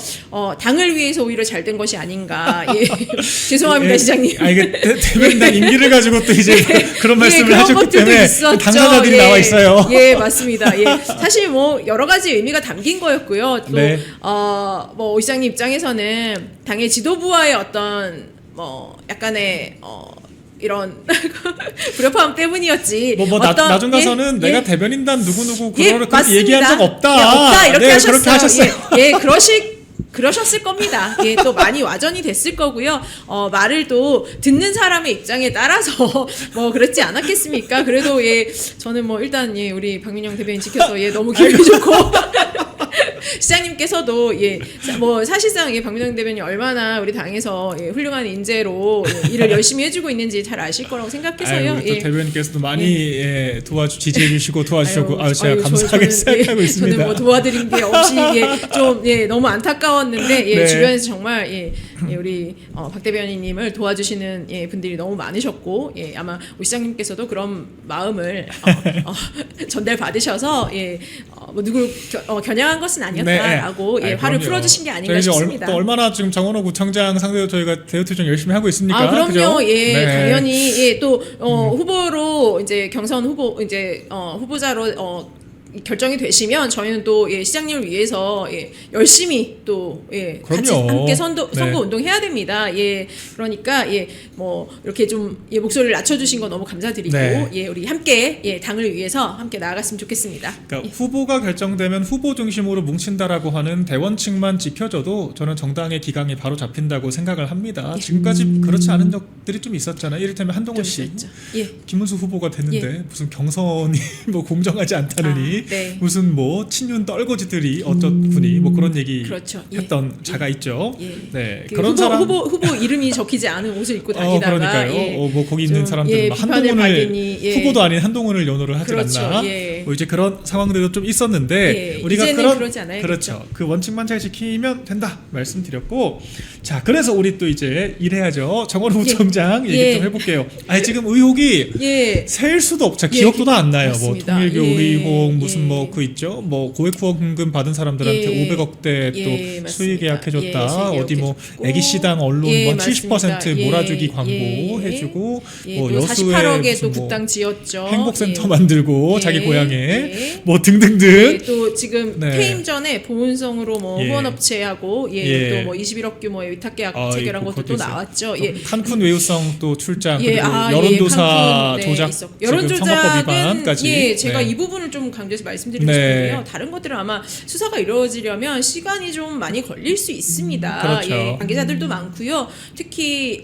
당을 위해서 오히려 잘 된 것이 아닌가. 죄송합니다, 시장님. 이게 대변인단 임기를 가지고 또 이제 그런 말씀을 그런 하셨기 때문에 당사자들이 나와 있어요. 맞습니다. 사실 뭐 여러 가지 의미가 담긴 거였고요. 또 뭐 오 시장님 입장에서는 당의 지도부와의 어떤 뭐 약간의 이런 불협화음 때문이었지. 나중 가서는 내가 대변인단 누구누구 그렇게 맞습니다. 얘기한 적 없다. 없다 이렇게 하셨어요. 그렇게 하셨어요. 그러셨을 겁니다. 또 많이 와전이 됐을 거고요. 말을 또 듣는 사람의 입장에 따라서 뭐 그렇지 않았겠습니까? 그래도 저는 뭐 일단 우리 박민영 대변인 지켜서 너무 기분이 좋고 시장님께서도 뭐 사실상 박민영 대변인이 얼마나 우리 당에서 훌륭한 인재로 일을 열심히 해주고 있는지 잘 아실 거라고 생각해서요. 우리 또 대변인께서도 많이 지지해 주시고 도와주시고 제가 감사하게 생각하고 있습니다. 저는 뭐 도와드린 게 없이 좀 너무 안타까웠는데 주변에서 정말 우리 박 대변인님을 도와주시는 분들이 너무 많으셨고 아마 오 시장님께서도 그런 마음을 전달 받으셔서 뭐 누구를 겨냥한 것은 아니었다라고 화를 풀어주신 게 아닌가 싶습니다. 또 얼마나 지금 정원호 구청장 상대로 저희가 대우투정 열심히 하고 있습니까? 그럼요. 그죠? 당연히 또 후보로 이제 경선 후보 후보자로 결정이 되시면 저희는 또 시장님을 위해서 열심히 또 같이 그럼요. 함께 선거 네. 운동 해야 됩니다. 그러니까 뭐 이렇게 좀 목소리를 낮춰주신 거 너무 감사드리고 네. 우리 함께 당을 위해서 함께 나아갔으면 좋겠습니다. 그러니까 후보가 결정되면 후보 중심으로 뭉친다라고 하는 대원칙만 지켜져도 저는 정당의 기강이 바로 잡힌다고 생각을 합니다. 지금까지 그렇지 않은 적들이 좀 있었잖아요. 이를테면 한동훈 씨, 김문수 후보가 됐는데 무슨 경선이 뭐 공정하지 않다느니 네. 무슨 뭐 친윤 떨거지들이 어쩌구니 뭐 그런 얘기 그렇죠. 했던 자가 있죠. 네, 그 그런 사람 후보 이름이 적히지 않은 옷을 입고 다니다가 그러니까요. 뭐 거기 있는 좀, 사람들은 막 비판을 한동훈을 받으니, 후보도 아닌 한동훈을 연호를 하지 그렇죠. 않나. 뭐 이제 그런 상황들도 좀 있었는데 우리가 이제는 그러지 않아요. 그렇죠. 그 원칙만 잘 지키면 된다 말씀드렸고, 자 그래서 우리 또 이제 일해야죠. 정원호 부총장 얘기 좀 해볼게요. 아니 지금 의혹이 셀 수도 없죠. 기억도 다 안 나요. 맞습니다. 뭐 통일교 의혹 무슨 뭐 그 있죠. 뭐 고액 후원금 받은 사람들한테 500억대 또 수의 계약해줬다. 어디 뭐 애기 씨당 언론 뭐 70% 몰아주기 광고 해주고 뭐 여수에 48억에 또 무슨 국당 지었죠. 행복센터 만들고 자기 고향에 뭐 등등등. 또 지금 네. 퇴임 전에 보은성으로 뭐 후원업체하고 또 뭐 21억 규모의 위탁계약 체결한 것도 또 나왔죠. 칸쿤 외유성 또 출장 그리고 칸쿤, 여론조사 조작 있었고. 지금 선거법 위반까지. 제가 이 부분을 좀 강조해서 말씀드리고 싶은데요. 다른 것들은 아마 수사가 이루어지려면 시간이 좀 많이 걸릴 수 있습니다. 그렇죠. 관계자들도 많고요. 특히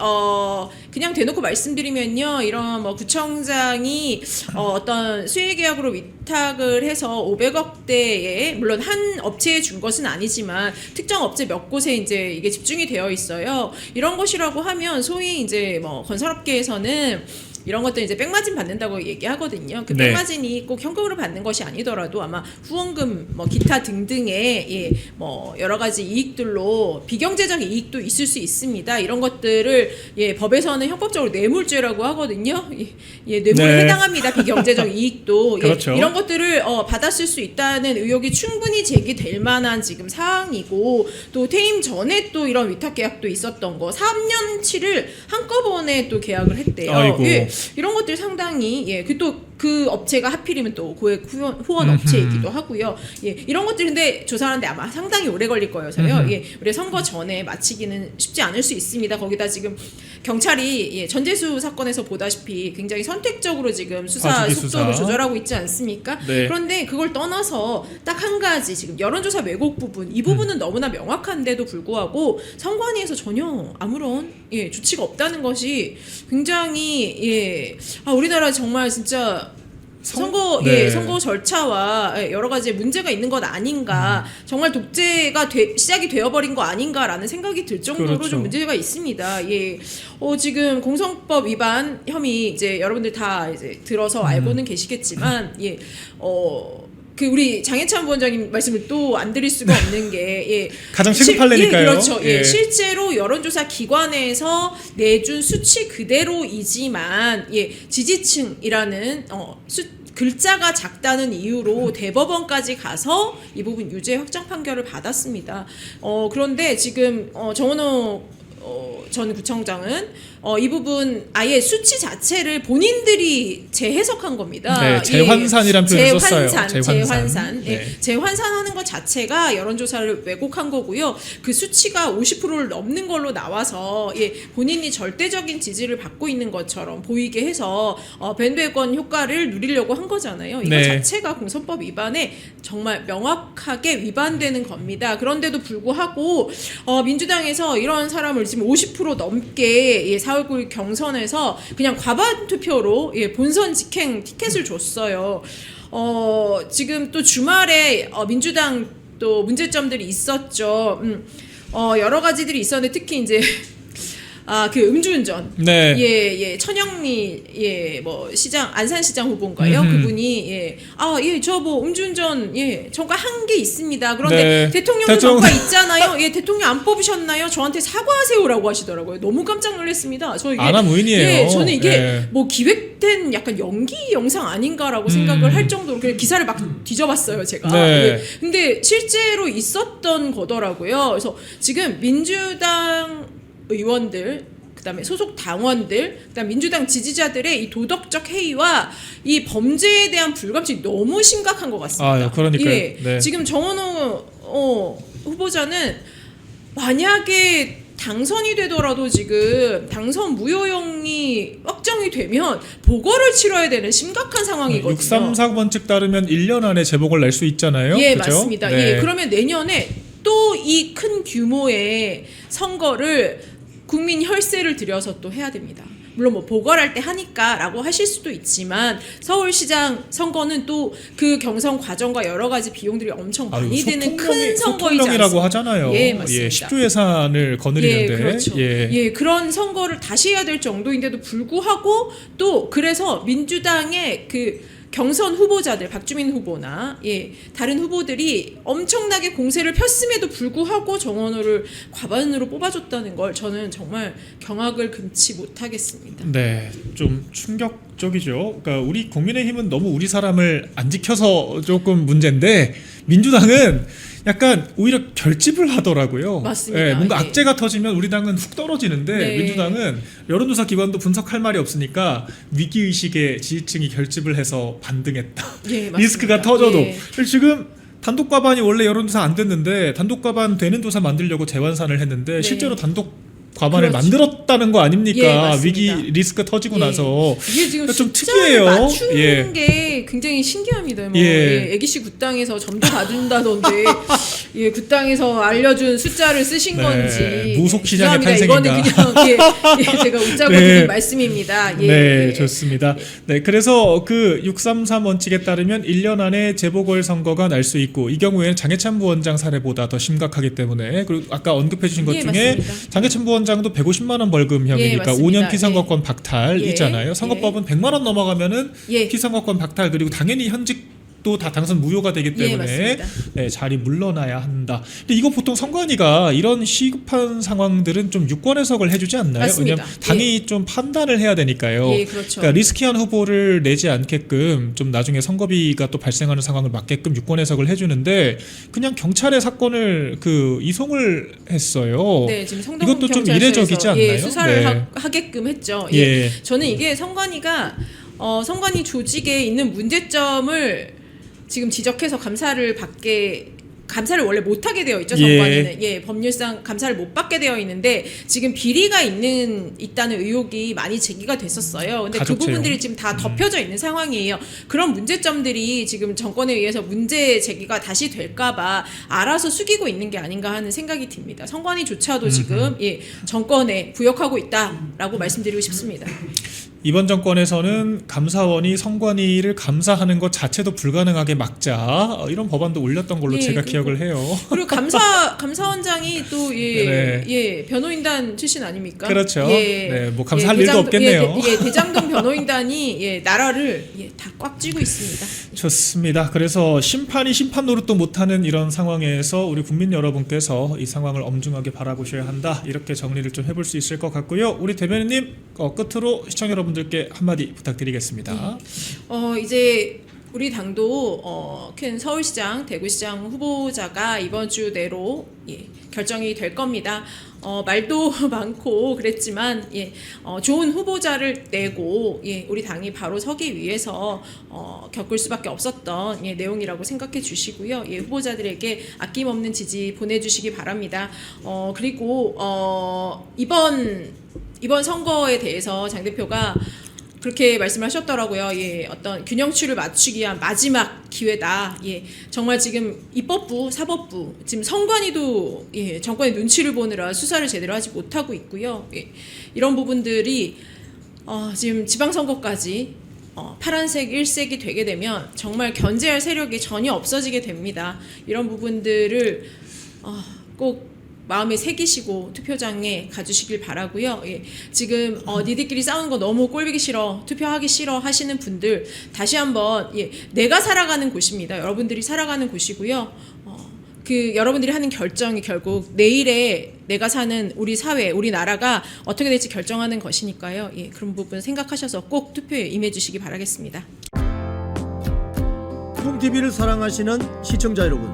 그냥 대놓고 말씀드리면요, 이런 뭐 구청장이 어떤 수의계약으로 위탁을 해서 500억대에 물론 한 업체에 준 것은 아니지만 특정 업체 몇 곳에 이제 이게 집중이 되어 있어요. 이런 것이라고 하면 소위 이제 뭐 건설업계에서는 이런 것들 이제 백마진 받는다고 얘기하거든요. 그 백마진이 꼭 현금으로 받는 것이 아니더라도 아마 후원금, 뭐 기타 등등의 뭐 여러 가지 이익들로 비경제적 이익도 있을 수 있습니다. 이런 것들을 법에서는 형법적으로 뇌물죄라고 하거든요. 뇌물에 해당합니다. 비경제적 이익도 그렇죠. 이런 것들을 받았을 수 있다는 의혹이 충분히 제기될 만한 지금 사항이고, 또 퇴임 전에 또 이런 위탁 계약도 있었던 거 3년치를 한꺼번에 또 계약을 했대요. 이런 것들 상당히 그 업체가 하필이면 또 고액 후원 업체이기도 하고요. 이런 것들 근데 조사하는데 아마 상당히 오래 걸릴 거여서요. 우리 선거 전에 마치기는 쉽지 않을 수 있습니다. 거기다 지금 경찰이 전재수 사건에서 보다시피 굉장히 선택적으로 지금 수사 속도를 조절하고 있지 않습니까? 그런데 그걸 떠나서 딱 한 가지 지금 여론조사 왜곡 부분, 이 부분은 너무나 명확한데도 불구하고 선관위에서 전혀 아무런 조치가 없다는 것이 굉장히 우리나라 정말 진짜 선거 절차와 여러 가지 문제가 있는 것 아닌가, 정말 독재가 시작이 되어버린 거 아닌가라는 생각이 들 정도로 좀 문제가 있습니다. 지금 공선법 위반 혐의 이제 여러분들 다 이제 들어서 알고는 계시겠지만 그 우리 장해찬 부원장님 말씀을 또 안 드릴 수가 없는 게 가장 시급할래니까요. 그렇죠. 실제로 여론조사 기관에서 내준 수치 그대로이지만 지지층이라는 글자가 작다는 이유로 대법원까지 가서 이 부분 유죄 확정 판결을 받았습니다. 그런데 지금 정원호 전 구청장은 이 부분 아예 수치 자체를 본인들이 재해석한 겁니다. 재환산이라는 표현을 썼어요. 재환산. 재환산하는 것 자체가 여론조사를 왜곡한 거고요. 그 수치가 50%를 넘는 걸로 나와서 본인이 절대적인 지지를 받고 있는 것처럼 보이게 해서 밴드웨건 효과를 누리려고 한 거잖아요. 이거 자체가 공선법 위반에 정말 명확하게 위반되는 겁니다. 그런데도 불구하고 민주당에서 이런 사람을 지금 50% 넘게 4.19 경선에서 그냥 과반 투표로 본선 직행 티켓을 줬어요. 지금 또 주말에 민주당 또 문제점들이 있었죠. 여러 가지들이 있었는데 특히 이제 그 음주운전. 천영미 뭐 시장 안산시장 후보인가요? 그분이 저 뭐 음주운전 저가 한 게 있습니다. 그런데 대통령도 저가 있잖아요. 대통령 안 뽑으셨나요? 저한테 사과하세요라고 하시더라고요. 너무 깜짝 놀랐습니다. 저 이게 안하무인이에요. 저는 이게 뭐 기획된 약간 연기 영상 아닌가라고 생각을 할 정도로 그냥 기사를 막 뒤져봤어요, 제가. 근데 실제로 있었던 거더라고요. 그래서 지금 민주당 의원들 그다음에 소속 당원들, 그다음 민주당 지지자들의 이 도덕적 해이와 이 범죄에 대한 불감증이 너무 심각한 것 같습니다. 그러니까요. 예, 네. 지금 정원호 후보자는 만약에 당선이 되더라도 지금 당선 무효형이 확정이 되면 보궐을 치러야 되는 심각한 상황이거든요. 634번칙 따르면 1년 안에 재보궐 낼 수 있잖아요. 예, 그죠? 맞습니다. 네. 예, 그러면 내년에 또 이 큰 규모의 선거를 국민 혈세를 들여서 또 해야 됩니다. 물론 뭐 보궐할 때 하니까라고 하실 수도 있지만 서울시장 선거는 또 그 경선 과정과 여러 가지 비용들이 엄청 많이 드는 큰 선거이지 소통령이라고 않습니까? 하잖아요. 예, 맞습니다. 10조 예산을 거느리는데. 예, 그렇죠. 예, 그런 선거를 다시 해야 될 정도인데도 불구하고 또 그래서 민주당의 그 경선 후보자들 박주민 후보나 다른 후보들이 엄청나게 공세를 폈음에도 불구하고 정원호를 과반으로 뽑아줬다는 걸 저는 정말 경악을 금치 못하겠습니다. 네, 좀 충격적이죠. 그러니까 우리 국민의힘은 너무 우리 사람을 안 지켜서 조금 문제인데 민주당은 약간 오히려 결집을 하더라고요. 맞습니다. 예, 뭔가 예. 악재가 터지면 우리 당은 훅 떨어지는데 네. 민주당은 여론조사 기관도 분석할 말이 없으니까 위기의식에 지지층이 결집을 해서 반등했다. 예, 맞습니다. 리스크가 터져도. 예. 지금 단독 과반이 원래 여론조사 안 됐는데 단독 과반 되는 조사 만들려고 재완산을 했는데 네. 실제로 단독 과반을 그렇죠. 만들었다는 거 아닙니까? 예, 맞습니다. 위기 리스크 터지고 예. 나서 이게 지금 좀 숫자를 특이해요. 맞추는 예. 게 굉장히 신기합니다. 뭐 예. 애기씨 굿당에서 점도 봐준다던데 굿당에서 알려준 숫자를 쓰신 네, 건지 무속 시장의 죄송합니다. 탄생인가. 이거는 그냥 제가 웃자고 네. 드린 말씀입니다. 네, 좋습니다. 네, 그래서 그 633 원칙에 따르면 1년 안에 재보궐 선거가 날 수 있고 이 경우에는 장해찬 부원장 사례보다 더 심각하기 때문에 그리고 아까 언급해 주신 것 예, 중에 맞습니다. 장해찬 부원장도 150만 원 벌금형이니까 예, 맞습니다. 5년 피선거권 박탈 예. 있잖아요. 선거법은 100만 원 넘어가면은 예. 피선거권 박탈 그리고 당연히 현직도 다 당선 무효가 되기 예, 때문에 맞습니다. 네, 자리 물러나야 한다. 근데 이거 보통 선관위가 이런 시급한 상황들은 좀 유권 해석을 해주지 않나요? 맞습니다. 왜냐면 당이 좀 판단을 해야 되니까요. 예, 그렇죠. 그러니까 리스키한 후보를 내지 않게끔 좀 나중에 선거비가 또 발생하는 상황을 막게끔 유권 해석을 해주는데 그냥 경찰에 사건을 그 이송을 했어요. 네, 지금 성동 이것도 좀 경찰서에서 이례적이지 않나요? 수사를 네. 하게끔 했죠. 예. 저는 이게 선관위가 선관위 조직에 있는 문제점을 지금 지적해서 감사를 원래 못하게 되어 있죠. 선관위는 법률상 감사를 못 받게 되어 있는데 지금 비리가 있다는 의혹이 많이 제기가 됐었어요. 근데 그 가족 채용. 부분들이 지금 다 덮여져 있는 상황이에요. 그런 문제점들이 지금 정권에 의해서 문제 제기가 다시 될까봐 알아서 숙이고 있는 게 아닌가 하는 생각이 듭니다. 선관위조차도 지금 정권에 부역하고 있다라고 말씀드리고 싶습니다. 이번 정권에서는 감사원이 선관위를 감사하는 것 자체도 불가능하게 막자 이런 법안도 올렸던 걸로 제가 기억을 해요. 그리고 감사원장이 또 변호인단 출신 아닙니까? 그렇죠. 네, 뭐 감사할 일도 없겠네요. 대장동 변호인단이 나라를 다 꽉 쥐고 있습니다. 좋습니다. 그래서 심판이 심판 노릇도 못하는 이런 상황에서 우리 국민 여러분께서 이 상황을 엄중하게 바라보셔야 한다. 이렇게 정리를 좀 해볼 수 있을 것 같고요. 우리 대변인님 끝으로 시청자 여러분들께 한마디 부탁드리겠습니다. 이제 우리 당도 큰 서울시장, 대구시장 후보자가 이번 주 내로 결정이 될 겁니다. 말도 많고 그랬지만 좋은 후보자를 내고 우리 당이 바로 서기 위해서 겪을 수밖에 없었던 내용이라고 생각해 주시고요. 후보자들에게 아낌없는 지지 보내주시기 바랍니다. 그리고 이번 선거에 대해서 장 대표가 그렇게 말씀하셨더라고요. 어떤 균형추를 맞추기 위한 마지막 기회다. 정말 지금 입법부, 사법부, 지금 선관위도 정권의 눈치를 보느라 수사를 제대로 하지 못하고 있고요. 이런 부분들이 지금 지방선거까지 파란색 일색이 되게 되면 정말 견제할 세력이 전혀 없어지게 됩니다. 이런 부분들을 꼭 마음에 새기시고 투표장에 가주시길 바라고요. 지금 니들끼리 싸우는 거 너무 꼴보기 싫어, 투표하기 싫어 하시는 분들 다시 한번 내가 살아가는 곳입니다. 여러분들이 살아가는 곳이고요. 여러분들이 하는 결정이 결국 내일의 내가 사는 우리 사회, 우리 나라가 어떻게 될지 결정하는 것이니까요. 그런 부분 생각하셔서 꼭 투표에 임해주시기 바라겠습니다. 콩TV를 사랑하시는 시청자 여러분,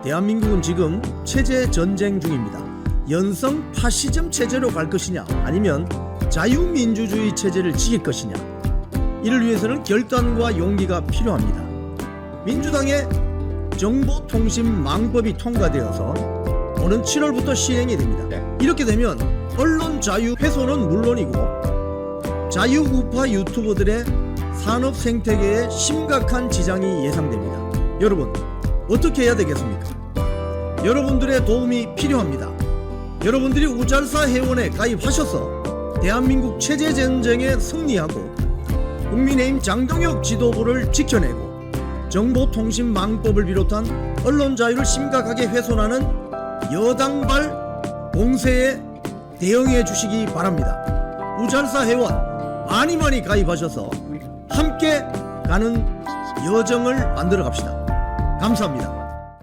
대한민국은 지금 체제 전쟁 중입니다. 연성 파시즘 체제로 갈 것이냐 아니면 자유민주주의 체제를 지킬 것이냐. 이를 위해서는 결단과 용기가 필요합니다. 민주당의 정보통신망법이 통과되어서 오는 7월부터 시행이 됩니다. 이렇게 되면 언론 자유 훼손은 물론이고 자유우파 유튜버들의 산업 생태계에 심각한 지장이 예상됩니다. 여러분, 어떻게 해야 되겠습니까? 여러분들의 도움이 필요합니다. 여러분들이 우잘사 회원에 가입하셔서 대한민국 체제전쟁에 승리하고 국민의힘 장동혁 지도부를 지켜내고 정보통신망법을 비롯한 언론 자유를 심각하게 훼손하는 여당발 공세에 대응해 주시기 바랍니다. 우잘사 회원 많이 가입하셔서 함께 가는 여정을 만들어 갑시다. 감사합니다.